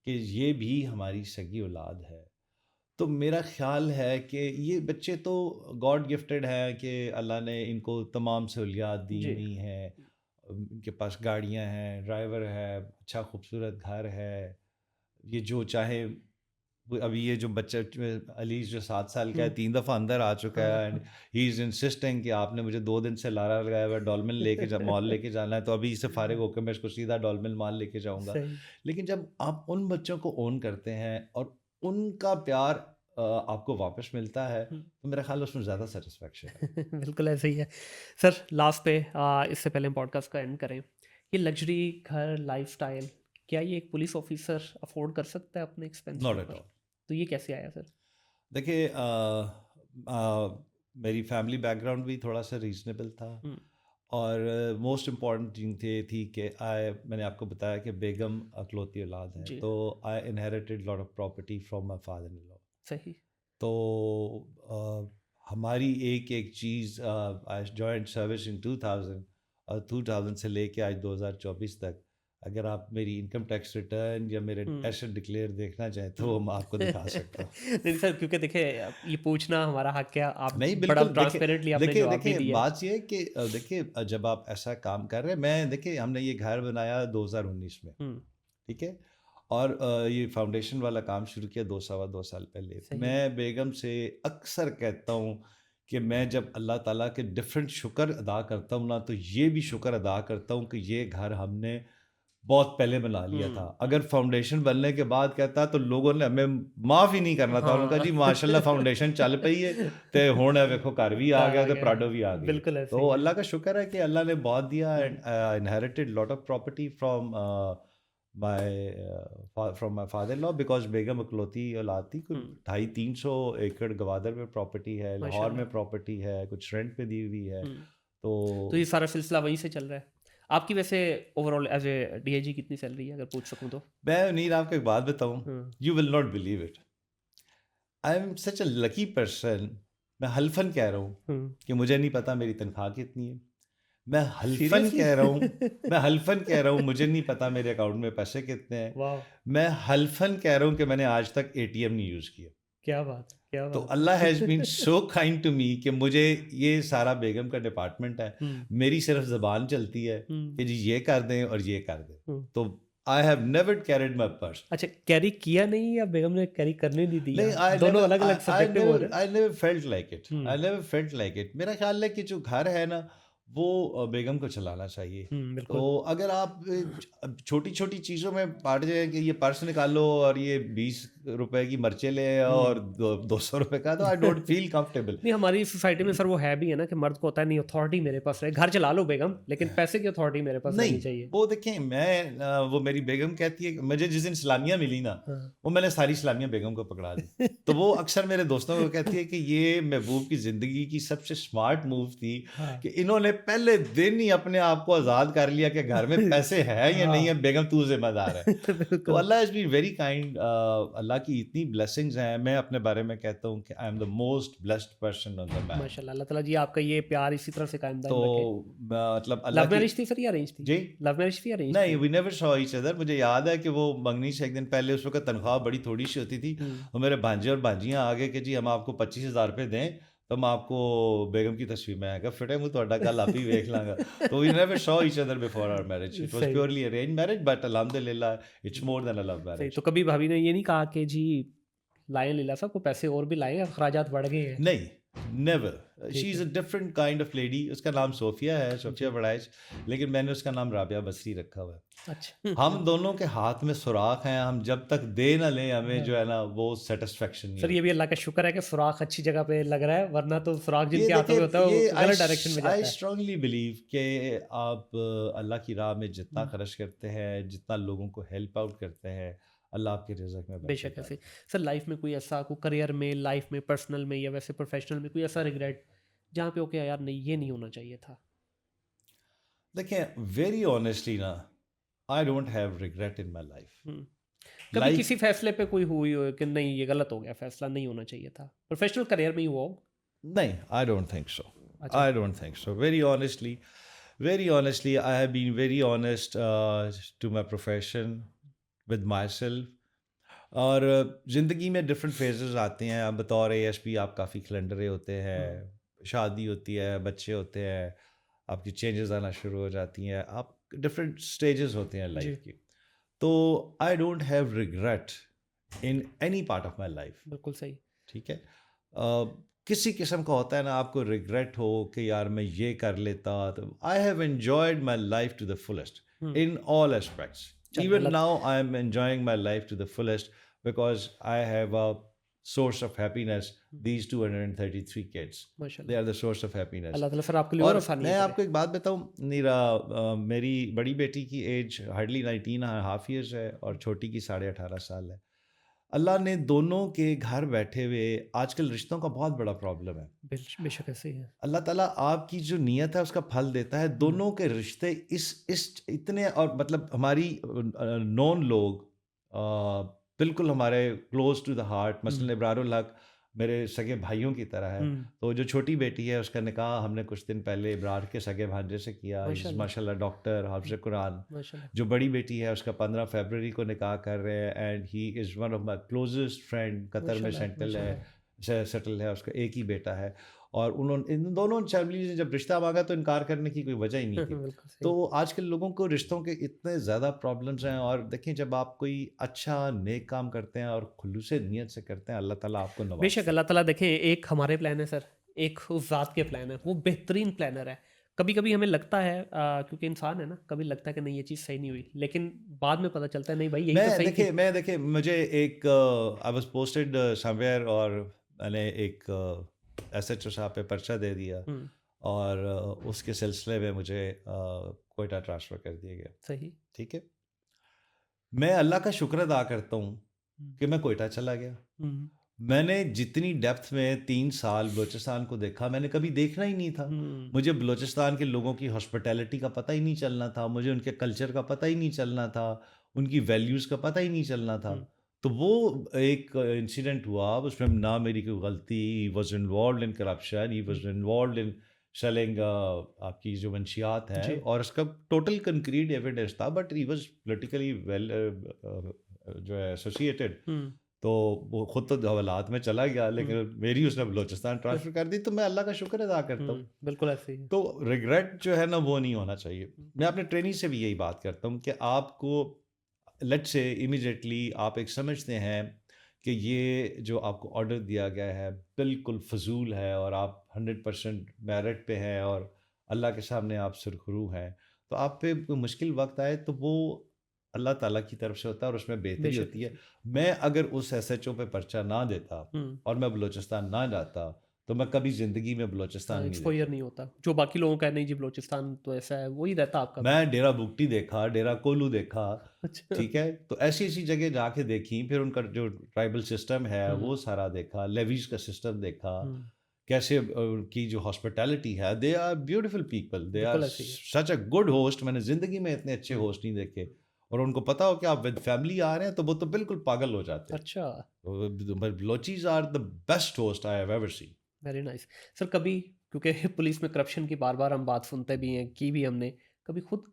کہ یہ بھی ہماری سگی اولاد ہے, تو میرا خیال ہے کہ یہ بچے تو گاڈ گفٹڈ ہیں کہ اللہ نے ان کو تمام سہولیات دی ہوئی ہیں. ان کے پاس گاڑیاں ہیں, ڈرائیور ہے, اچھا خوبصورت گھر ہے, یہ جو چاہے. ابھی یہ جو بچہ علی جو 7 سال کا ہے 3 دفعہ اندر آ چکا ہے, اینڈ ہی از انسسٹنگ کہ آپ نے مجھے 2 دن سے لارا لگایا ہوا ہے, ڈولمن لے کے مال لے کے جانا ہے, تو ابھی اس سے فارغ ہو کے میں اس کو سیدھا ڈولمن مال لے کے جاؤں گا. لیکن جب آپ ان بچوں کو اون کرتے ہیں اور ان کا پیار آپ کو واپس ملتا ہے, تو میرا خیال اس میں زیادہ سیٹسفیکشن ہے. بالکل ایسے ہی ہے. سر لاسٹ پہ اس سے پہلے ہم پوڈ کاسٹ کا اینڈ کریں, یہ لگژری گھر لائف اسٹائل کیا یہ ایک پولیس آفیسر افورڈ کر سکتا ہے اپنے ایکسپینس؟ Not at all. تو یہ کیسے آیا سر؟ دیکھیے میری فیملی بیک گراؤنڈ بھی تھوڑا سا ریزنیبل تھا, اور موسٹ امپورٹنٹ چیز یہ تھی کہ میں نے آپ کو بتایا کہ بیگم اکلوتی اولاد ہے, تو I inherited lot of property from my father in law. صحیح. تو ہماری ایک چیز, آئی جوائنڈ سروس ان 2000 اور 2000 سے لے کے آج 2024 تک, اگر آپ میری انکم ٹیکس ریٹرن یا میرے ایسٹ ڈکلیئر دیکھنا چاہیں تو میں آپ کو دکھا سکتا ہوں. نہیں سر, کیونکہ دیکھیں یہ پوچھنا ہمارا حق کیا, آپ نہیں بڑا بالکل ٹرانسپیرنٹلی آپ نے جواب بھی دیا. بات یہ ہے کہ دیکھیے جب آپ ایسا کام کر رہے ہیں, میں دیکھیے ہم نے یہ گھر بنایا 2019 میں, ٹھیک ہے, اور یہ فاؤنڈیشن والا کام شروع کیا 2 سال پہلے. میں بیگم سے اکثر کہتا ہوں کہ میں جب اللہ تعالیٰ کے ڈفرینٹ شکر ادا کرتا ہوں نا, تو یہ بھی شکر ادا کرتا ہوں کہ یہ گھر ہم نے بہت پہلے بنا لیا تھا. اگر فاؤنڈیشن بننے کے بعد کہتا تو لوگوں نے ہمیں معاف ہی نہیں کرنا تھا. انہوں نے کہا جی ماشاء اللہ فاؤنڈیشن چل پئی ہے تے ہون ہے, ویکھو گھر بھی آ گیا تے پراڈو بھی آ گیا. تو اللہ کا شکر ہے کہ اللہ نے بہت دیا. Inherited lot of property from my father in law, because بیگم اکلوتی اولاد تھی. 250-300 ایکڑ گوادر میں پراپرٹی ہے, لاہور میں پراپرٹی ہے, کچھ رینٹ پہ دی ہوئی ہے. تو یہ سارا سلسلہ وہیں سے چل رہا ہے. آپ کی ویسے overall as a D I G کتنی سیلری ہے اگر پوچھ سکوں تو؟ میں نیل آپ کو ایک بات بتاؤں, you will not believe it, I am such a lucky person. میں حلفاً کہہ رہا ہوں کہ مجھے نہیں پتا میری تنخواہ کتنی ہے. میں حلفاً کہہ رہا ہوں مجھے نہیں پتا میرے اکاؤنٹ میں پیسے کتنے ہیں. میں حلفاً کہہ رہا ہوں کہ میں نے آج تک اے ٹی ایم نہیں یوز کیا. کیا بات. تو Allah has been so kind to me کہ مجھے یہ سارا بیگم کا ڈپارٹمنٹ ہے, میری صرف زبان چلتی ہے کہ جی یہ کر دیں اور یہ کر دیں. تو I have never carried my purse. اچھا کیری کیا نہیں یا بیگم نے کیری کرنے نہیں دیا؟ دونوں الگ الگ سبجیکٹو ہو رہے ہیں. I never felt like it. میرا خیال ہے کہ جو گھر ہے نا وہ بیگم کو چلانا چاہیے. بالکل. تو اگر آپ چھوٹی چھوٹی چیزوں میں بانٹ جائیں کہ یہ پرس نکالو اور یہ 20 روپے کی مرچیں لے اور 200 روپے کا, تو آئی ڈونٹ فیل کمفرٹیبل. نہیں, ہماری سوسائٹی میں سر وہ ہے بھی ہے نا کہ مرد کو ہوتا ہے نہیں اتھارٹی میرے پاس رہے, گھر چلا لو بیگم, لیکن پیسے کی اتھارٹی میرے پاس رہنی نہیں, چاہیے. وہ دیکھیں وہ میری بیگم کہتی ہے کہ مجھے جس دن سلامیاں ملی نا, وہ میں نے ساری سلامیاں بیگم کو پکڑا دی. تو وہ اکثر میرے دوستوں کو کہتی ہے کہ یہ محبوب کی زندگی کی سب سے اسمارٹ موو تھی کہ انہوں نے پہلے دن ہی اپنے آپ کو آزاد کر لیا کہ گھر میں پیسے ہے یا نہیں ہے, بیگم تو ذمہ دار ہے. تو اللہ از بین ویری کائنڈ. اللہ کی اتنی بلیسنگز ہیں. میں اپنے بارے میں کہتا ہوں کہ I am the most blessed person on the main. ماشاء اللہ, اللہ تعالیٰ جی آپ کا یہ پیار اسی طرح سے قائم دائم تو رکھے. مطلب لو اللہ کی میرج تھی سر یا ارینج تھی؟ جی لو میرج تھی یا ارینج؟ نہیں, we never saw each other. مجھے یاد ہے کہ وہ منگنی سے ایک دن پہلے, اس وقت تنخواہ بڑی تھوڑی سی ہوتی تھی, اور میرے بھانجے اور بھانجیاں آگے کہ جی ہم آپ کو 25,000 روپے دیں تو ہم آپ کو بیگم کی تصویر میں آئے گا فٹے منہ تھوڑا کل آپ ہی دیکھ لاں گا. تو we never saw each other before our marriage. It was purely arrange marriage, but الحمد للہ it's more then a love marriage. تو کبھی بھابھی نے یہ نہیں کہا کہ جی لائیں لیلا صاحب کو پیسے اور بھی لائیں, اخراجات بڑھ گئے ہیں؟ نہیں, never. She is a different kind of lady. اس کا نام صوفیہ ہے, صوفیہ بڑائچ, لیکن میں نے اس کا نام رابعہ بصری رکھا ہوا ہے. اچھا, ہم دونوں کے ہاتھ میں سوراخ ہیں, ہم جب تک دے نہ لیں ہمیں جو ہے نا وہ سیٹسفیکشن نہیں. سر یہ بھی اللہ کا شکر ہے کہ سوراخ اچھی جگہ پہ لگ رہا ہے, ورنہ تو سوراخ جن یہ کے ہاتھوں میں ہوتا ہے وہ غلط ڈائریکشن میں جاتا آئی ہے. اسٹرانگلی بلیو کہ آپ اللہ کی راہ میں جتنا خرچ کرتے ہیں, جتنا لوگوں کو ہیلپ آؤٹ کرتے ہیں, اللہ آپ کے رزق میں بے شک ایسے. سر لائف میں کوئی ایسا, کوئی کریئر میں, لائف میں, پرسنل میں یا ویسے پروفیشنل میں کوئی ایسا ریگریٹ جہاں پہ اوکے یار نہیں یہ نہیں ہونا چاہیے تھا؟ دیکھیں ویری آنیسٹلی نا, آئی don't have regret in my life. کبھی کسی فیصلے پہ کوئی ہوئی ہو کہ نہیں یہ غلط ہو گیا, فیصلہ نہیں ہونا چاہیے تھا, پروفیشنل کریئر میں ہی ہوا ہو؟ نہیں, I don't think so. I don't think so. Very honestly I have been very honest to my profession with myself. اور زندگی میں ڈفرینٹ فیزز آتے ہیں. اب بطور ASP آپ کافی کیلنڈرے ہوتے ہیں, شادی ہوتی ہے, بچے ہوتے ہیں, آپ کی چینجز آنا شروع ہو جاتی ہیں, آپ ڈفرینٹ اسٹیجز ہوتے ہیں لائف کی. تو آئی don't have regret in any part of my life. بالکل صحیح. ٹھیک ہے, کسی قسم کا ہوتا ہے نا آپ کو ریگریٹ ہو کہ یار میں یہ کر لیتا. تو I have enjoyed my life to the fullest in all aspects. Even now I am enjoying my life to the fullest because I have a source of happiness. These 233 kids, they are the source of happiness. اللہ تعالیٰ سر آپ کے لیے اور آسانی. میں آپ کو ایک بات بتاؤں نیرا, میری بڑی بیٹی کی ایج ہارڈلی 19.5 years ہے اور چھوٹی کی 18.5 سال ہے. اللہ نے دونوں کے گھر بیٹھے ہوئے, آج کل رشتوں کا بہت بڑا پرابلم ہے. بے شک ایسے ہی ہے. اللہ تعالیٰ آپ کی جو نیت ہے اس کا پھل دیتا ہے. دونوں کے رشتے اس اتنے, اور مطلب ہماری نون لوگ بالکل ہمارے کلوز ٹو دا ہارٹ. مثلاً ابرار الحق میرے سگے بھائیوں کی طرح ہے. تو جو چھوٹی بیٹی ہے اس کا نکاح ہم نے کچھ دن پہلے ابرار کے سگے بھانجے سے کیا, ماشاء اللہ ڈاکٹر حافظ قرآن. جو بڑی بیٹی ہے اس کا 15 فیبروری کو نکاح کر رہے ہیں, and he is one of my closest friend. Qatar میں سیٹل ہے, اس کا ایک ہی بیٹا ہے. اور ان دونوں فیملیز نے جب رشتہ مانگا تو انکار کرنے کی کوئی وجہ ہی نہیں تھی. تو آج کل لوگوں کو رشتوں کے اتنے زیادہ پرابلمس ہیں. اور دیکھیں جب آپ کوئی اچھا نیک کام کرتے ہیں اور خلوص نیت سے کرتے ہیں, اللہ تعالیٰ آپ کو نوازتا ہے. بے شک اللہ تعالیٰ. دیکھیں ایک ہمارے پلان ہے سر, ایک اس ذات کے پلان ہے, وہ بہترین پلانر ہے. کبھی کبھی ہمیں لگتا ہے کیونکہ انسان ہے نا, کبھی لگتا ہے کہ نہیں یہ چیز صحیح نہیں ہوئی, لیکن بعد میں پتہ چلتا ہے نہیں بھائی یہی تو صحیح تھی. میں دیکھیں مجھے ایک I was posted some where, اور میں نے ایک SHO صاحب پہ پرچہ دے دیا, اور اس کے سلسلے میں مجھے کوئٹہ ٹرانسفر کر دیا گیا. صحیح. ٹھیک ہے, میں اللہ کا شکر ادا کرتا ہوں کہ میں کوئٹہ چلا گیا. میں نے جتنی ڈیپتھ میں 3 سال بلوچستان کو دیکھا, میں نے کبھی دیکھنا ہی نہیں تھا. مجھے بلوچستان کے لوگوں کی ہاسپٹیلٹی کا پتہ ہی نہیں چلنا تھا, مجھے ان کے کلچر کا پتہ ہی نہیں چلنا تھا, ان کی ویلیوز کا پتہ ہی نہیں چلنا تھا. تو وہ ایک انسیڈنٹ ہوا, اس میں نہ میری کوئی غلطی. He was involved in corruption, he was involved in selling آپ کی جو منشیات ہیں, اور اس کا ٹوٹل کنکریٹ ایویڈنس تھا, but he was politically well جو ہے ایسوسیٹیڈ. تو وہ خود تو حوالات میں چلا گیا, لیکن میری اس نے بلوچستان ٹرانسفر کر دی. تو میں اللہ کا شکر ادا کرتا ہوں. بالکل ایسے ہی. تو ریگریٹ جو ہے نا وہ نہیں ہونا چاہیے. میں اپنے ٹریننگ سے بھی یہی بات کرتا ہوں کہ آپ کو لیٹ سے امیڈیٹلی آپ ایک سمجھتے ہیں کہ یہ جو آپ کو آرڈر دیا گیا ہے بالکل فضول ہے, اور آپ 100% میرٹ پہ ہیں, اور اللہ کے سامنے آپ سرخرو ہیں، تو آپ پہ کوئی مشکل وقت آئے تو وہ اللہ تعالیٰ کی طرف سے ہوتا ہے اور اس میں بے بہتری شک بے ہوتی ہے۔ شک میں اگر اس ایس ایچ او پہ پرچہ نہ دیتا ہوں اور میں بلوچستان نہ جاتا تو میں کبھی زندگی میں بلوچستان نہیں ایکسپوئر دیکھتا۔ نہیں ہوتا جو باقی لوگوں کا ہے، نہیں جی بلوچستان تو ایسا ہے، وہی رہتا آپ کا بھی۔ میں ڈیرا بگٹی دیکھا، ڈیرا کولو دیکھا، اچھا ٹھیک ہے، تو ایسی ایسی جگہ جا کے دیکھی، پھر ان کا جو ٹرائبل سسٹم ہے ہوں وہ سارا دیکھا، لیویز کا سسٹم دیکھا، ہوں کیسے ان کی جو ہاسپٹیلٹی ہے، they are beautiful people, they are بالکل ایسے ہی ہے۔ Such a good host. میں نے زندگی میں اتنے اچھے ہوں ہوسٹ نہیں دیکھے، اور ان کو پتا ہو کہ آپ ود فیملی آ رہے ہیں تو وہ تو بالکل پاگل ہو جاتے اچھا ہیں۔ Baluchis are the best host I have ever seen. Very nice sir. کبھی کیونکہ پولیس میں کرپشن کی بار بار ہم بات سنتے بھی ہیں، کی بھی ہم نے، کبھی خود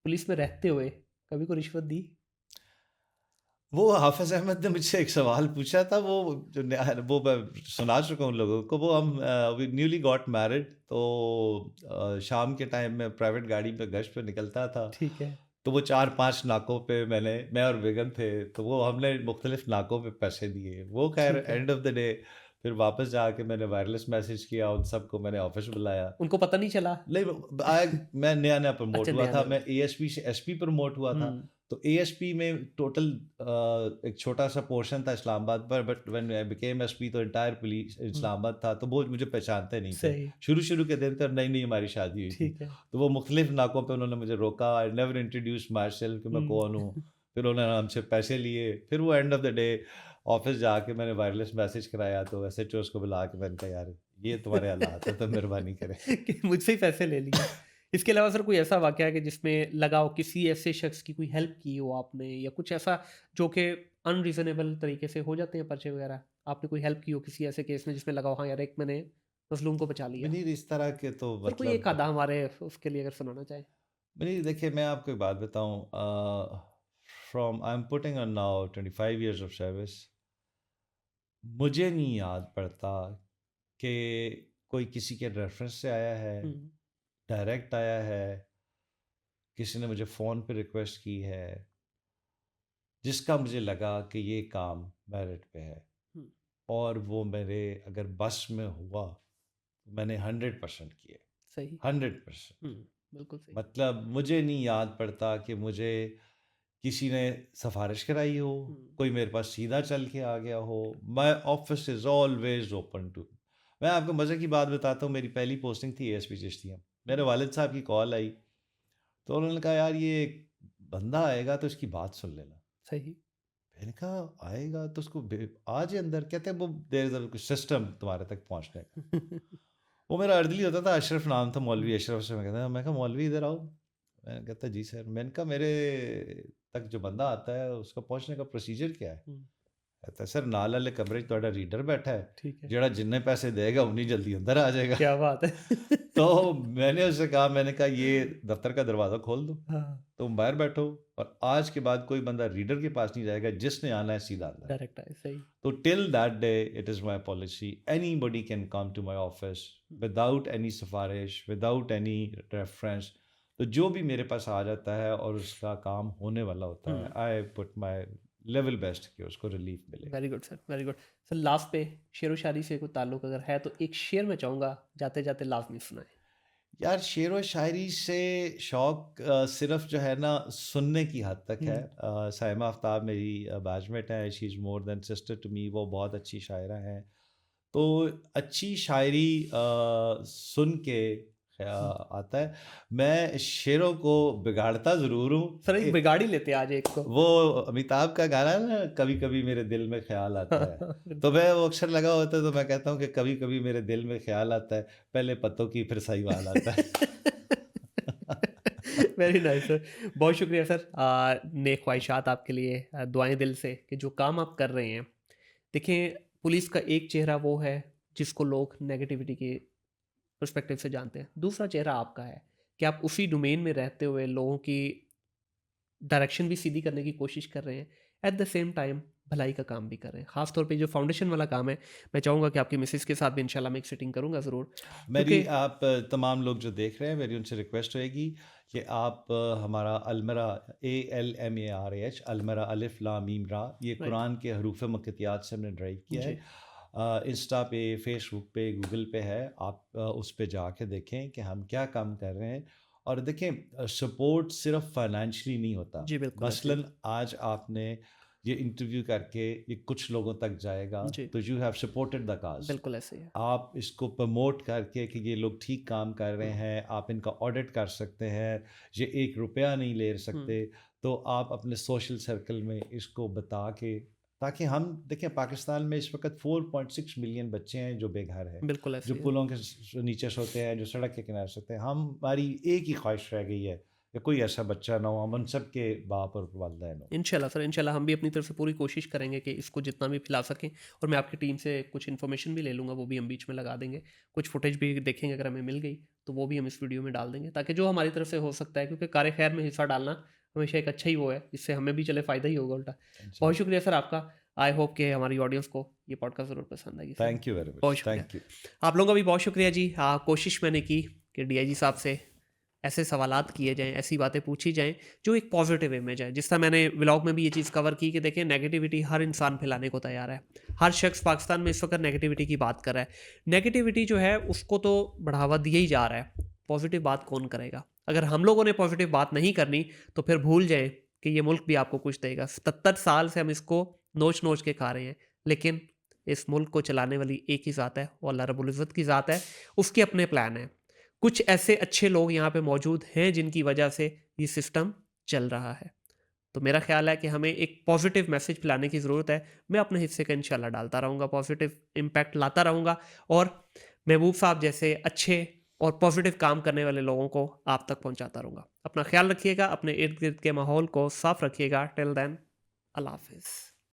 پولیس میں رہتے ہوئے کبھی کوئی رشوت دی؟ وہ حافظ احمد نے مجھ سے ایک سوال پوچھا تھا، وہ وہ میں سنا چکا ہوں لوگوں کو۔ وہ ہم نیولی گاٹ میرڈ، تو شام کے ٹائم میں پرائیویٹ گاڑی پہ گشت پہ نکلتا تھا، ٹھیک ہے تو وہ 4-5 ناکوں پہ میں اور بیگم تھے، تو وہ ہم نے مختلف ناکوں پہ پیسے دیے۔ وہ خیر ٹھیک ہے، اینڈ آف دا ڈے پھر واپس جا کے میں نے وائرلیس میسج کیا، ان سب کو میں نے آفس بلایا۔ ان کو پتہ نہیں چلا؟ نہیں، میں نیا نیا پروموٹ اچھا ہوا نیا تھا، نیا میں اے ایس پی سے ایس پی پروموٹ ہوا تھا، ہوں تو اے ایس پی میں ٹوٹل ایک چھوٹا سا پورشن تھا اسلام آباد پر، but when I became S P تو انٹائر پولیس اسلام آباد تھا، تو وہ مجھے پہچانتے نہیں تھے۔ صحیح شروع کے دن تک نئی نئی ہماری شادی ہوئی تھی، ٹھیک ہے تو وہ مختلف ناکوں پہ انہوں نے مجھے روکا، I never introduce my self کہ میں کون ہوں، پھر انہوں نے ہم سے پیسے لیے، پھر وہ and of the day office جا کے میں نے وائرلیس میسج کرایا، تو ایس ایچ اوز کو بلا کے میں نے کہا یار یہ تمہارے حالات ہیں تو مہربانی کریں۔ کہ مجھ سے ہی پیسے لے لیے۔ اس کے علاوہ سر کوئی ایسا واقعہ ہے کہ جس میں لگا ہو کسی ایسے شخص کی کوئی ہیلپ کی ہو آپ نے، یا کچھ ایسا جو کہ ان ریزنیبل طریقے سے ہو جاتے ہیں پرچے وغیرہ، آپ نے کوئی ہیلپ کی ہو کسی ایسے کیس میں جس میں لگا ہو ہاں یار ایک میں نے مظلوم کو بچا لیا؟ منیر اس طرح کے تو سر کوئی ایک مطلب آدھا ہمارے اس کے لیے اگر سنانا چاہیں۔ منیر دیکھیے، میں آپ کو ایک بات بتاؤں، from I am putting on now 25 years of service, مجھے نہیں یاد پڑتا کہ کوئی کسی کے ریفرنس سے آیا ہے، ہوں ڈائریکٹ آیا ہے، کسی نے مجھے فون پہ ریکویسٹ کی ہے، جس کا مجھے لگا کہ یہ کام میرٹ پہ ہے، ہوں اور وہ میرے اگر بس میں ہوا تو میں نے 100% کیے، صحیح 100%۔ ہوں بالکل صحیح مطلب مجھے نہیں یاد پڑتا کہ مجھے کسی نے سفارش کرائی ہو، کوئی میرے پاس سیدھا چل کے آ گیا ہو۔ My office is always open to. میں آپ کو مزے کی بات بتاتا ہوں، میری پہلی پوسٹنگ تھی اے ایس پی چشتیہ، میرے والد صاحب کی کال آئی، تو انہوں نے کہا یار یہ ایک بندہ آئے گا تو اس کی بات سن لینا۔ صحیح میں نے کہا آئے گا تو اس کو آج اندر، کہتے ہیں وہ دیر از سسٹم تمہارے تک پہنچنے کا۔ وہ میرا اردلی ہوتا تھا، اشرف نام تھا، مولوی اشرف سے میں کہا مولوی ادھر آؤ، میں نے کہتا جی سر، میں نے کہا میرے تک جو بندہ آتا ہے اس کا پہنچنے کا پروسیجر کیا ہے؟ کہتا ہے سر نال والے کمرے تہاڈا ریڈر بیٹھا ہے، ٹھیک ہے جڑا جننے پیسے دے گا اتنی جلدی اندر آ جائے گا۔ کیا بات ہے۔ تو میں نے اس سے کہا، میں نے کہا یہ دفتر کا دروازہ کھول دو، ہاں تم باہر بیٹھو، اور آج کے بعد کوئی بندہ ریڈر کے پاس نہیں جائے گا، جس نے آنا ہے سیدھا اندر۔ ڈائریکٹ آئے صحیح تو till that day it is my policy, anybody can come to my office without any سفارش، وداؤٹ اینی ریفرنس، تو جو بھی میرے پاس آ جاتا ہے اور اس کا کام ہونے والا ہوتا ہے، آئی پٹ مائی لیول بیسٹ کہ اس کو ریلیف ملے۔ Very good sir very good sir. Last پہ شعر و شاعری سے کوئی تعلق اگر ہے تو ایک شعر میں چاہوں گا جاتے جاتے لازمی سنائیں۔ یار شعر و شاعری سے شوق صرف جو ہے نا سننے کی حد تک ہے۔ سائمہ آفتاب میری بیچ میٹ ہیں، شی از مور دین سسٹر ٹو می، وہ بہت اچھی شاعرہ ہیں، تو اچھی شاعری سن کے آتا ہے۔ میں شعروں کو بگاڑتا ضرور ہوں۔ سر ایک بگاڑی لیتے آج ایک کو۔ وہ امیتابھ کا گانا ہے نا، کبھی کبھی میرے دل میں خیال آتا ہے، تو میں وہ اکثر لگا ہوتا ہے تو میں کہتا ہوں کہ کبھی کبھی میرے دل میں خیال آتا ہے، پہلے پتوں کی پھر سہیوال آتا ہے۔ ویری نائس سر، بہت شکریہ سر۔ نیک خواہشات آپ کے لیے، دعائیں دل سے کہ جو کام آپ کر رہے ہیں۔ دیکھیں پولیس کا ایک چہرہ وہ ہے جس کو لوگ نیگیٹیوٹی کے پرسپیکٹیو سے جانتے ہیں، دوسرا چہرہ آپ کا ہے کہ آپ اسی ڈومین میں رہتے ہوئے لوگوں کی ڈائریکشن بھی سیدھی کرنے کی کوشش کر رہے ہیں، ایٹ دا سیم ٹائم بھلائی کا کام بھی کر رہے ہیں۔ خاص طور پہ جو فاؤنڈیشن والا کام ہے، میں چاہوں گا کہ آپ کی مسز کے ساتھ بھی انشاءاللہ میں ایک سیٹنگ کروں گا ضرور۔ میری آپ تمام لوگ جو دیکھ رہے ہیں، میری ان سے ریکویسٹ ہوئے گی کہ آپ ہمارا المرا ALMARAH، المرا الف لام میم را، یہ قرآن کے حروف مقطعات سے ہم نے ڈرائیو کیا ہے، انسٹا پہ، فیس بک پہ، گوگل پہ ہے، آپ اس پہ جا کے دیکھیں کہ ہم کیا کام کر رہے ہیں. اور دیکھیں سپورٹ صرف فائنینشلی نہیں ہوتا. جی بالکل ایسے مثلاً آج آپ نے یہ انٹرویو کر کے یہ کچھ لوگوں تک جائے گا جی تو you have supported the cause. بالکل ایسے ہی ہے. آپ اس کو پروموٹ کر کے کہ یہ لوگ ٹھیک کام کر رہے ہیں، آپ ان کا آڈٹ کر سکتے ہیں، یہ 1 روپیہ نہیں لے سکتے، تو آپ اپنے سوشل سرکل میں اس کو بتا کے، تاکہ ہم دیکھیں پاکستان میں اس وقت 4.6 ملین بچے ہیں جو بے گھر ہیں، بالکل جو ایسے ہی ہے. پلوں کے نیچے سوتے ہیں، جو سڑک کے کنارے سوتے ہیں. ہماری ایک ہی خواہش رہ گئی ہے کہ کوئی ایسا بچہ نہ ہو، ہم ان سب کے باپ اور والدین ہوں. انشاءاللہ سر، انشاءاللہ ہم بھی اپنی طرف سے پوری کوشش کریں گے کہ اس کو جتنا بھی پھیلا سکیں. اور میں آپ کی ٹیم سے کچھ انفارمیشن بھی لے لوں گا، وہ بھی ہم بیچ میں لگا دیں گے. کچھ فوٹیج بھی دیکھیں گے، اگر ہمیں مل گئی تو وہ بھی ہم اس ویڈیو میں ڈال دیں گے، تاکہ جو ہماری طرف سے ہو سکتا ہے، کیونکہ کار خیر میں حصہ ڈالنا ہمیشہ ایک اچھا ہی وہ ہے، اس سے ہمیں بھی چلے فائدہ ہی ہوگا الٹا. بہت شکریہ سر آپ کا. آئی ہوپ کہ ہماری آڈینس کو یہ پوڈ کاسٹ ضرور پسند آئے گی. تھینک یو ویری بہت مچ. شکریہ. Thank you. آپ لوگوں کا بھی بہت شکریہ جی. کوشش میں نے کی کہ ڈی آئی جی صاحب سے ایسے سوالات کیے جائیں، ایسی باتیں پوچھی جائیں جو ایک پازیٹیو امیج ہے. جس طرح میں نے ولاگ میں بھی یہ چیز کور کی کہ دیکھیں نیگیٹیوٹی ہر انسان پھیلانے کو تیار ہے. ہر شخص پاکستان میں اس وقت نیگیٹیوٹی کی بات کر رہا ہے. نیگیٹیوٹی جو ہے اس کو تو بڑھاوا دیا ہی جا رہا ہے. پازیٹیو بات کون کرے گا؟ اگر ہم لوگوں نے پازیٹیو بات نہیں کرنی تو پھر بھول جائیں کہ یہ ملک بھی آپ کو کچھ دے گا. 77 سال سے ہم اس کو نوچ نوچ کے کھا رہے ہیں، لیکن اس ملک کو چلانے والی ایک ہی ذات ہے، وہ اللہ رب العزت کی ذات ہے. اس کے اپنے پلان ہیں. کچھ ایسے اچھے لوگ یہاں پہ موجود ہیں جن کی وجہ سے یہ سسٹم چل رہا ہے. تو میرا خیال ہے کہ ہمیں ایک پازیٹیو میسج پھیلانے کی ضرورت ہے. میں اپنے حصے کا انشاءاللہ ڈالتا رہوں گا، پازیٹیو امپیکٹ لاتا رہوں گا، اور محبوب صاحب جیسے اچھے اور پازیٹیو کام کرنے والے لوگوں کو آپ تک پہنچاتا رہوں گا. اپنا خیال رکھیے گا، اپنے ارد گرد کے ماحول کو صاف رکھیے گا. ٹل دین اللہ حافظ.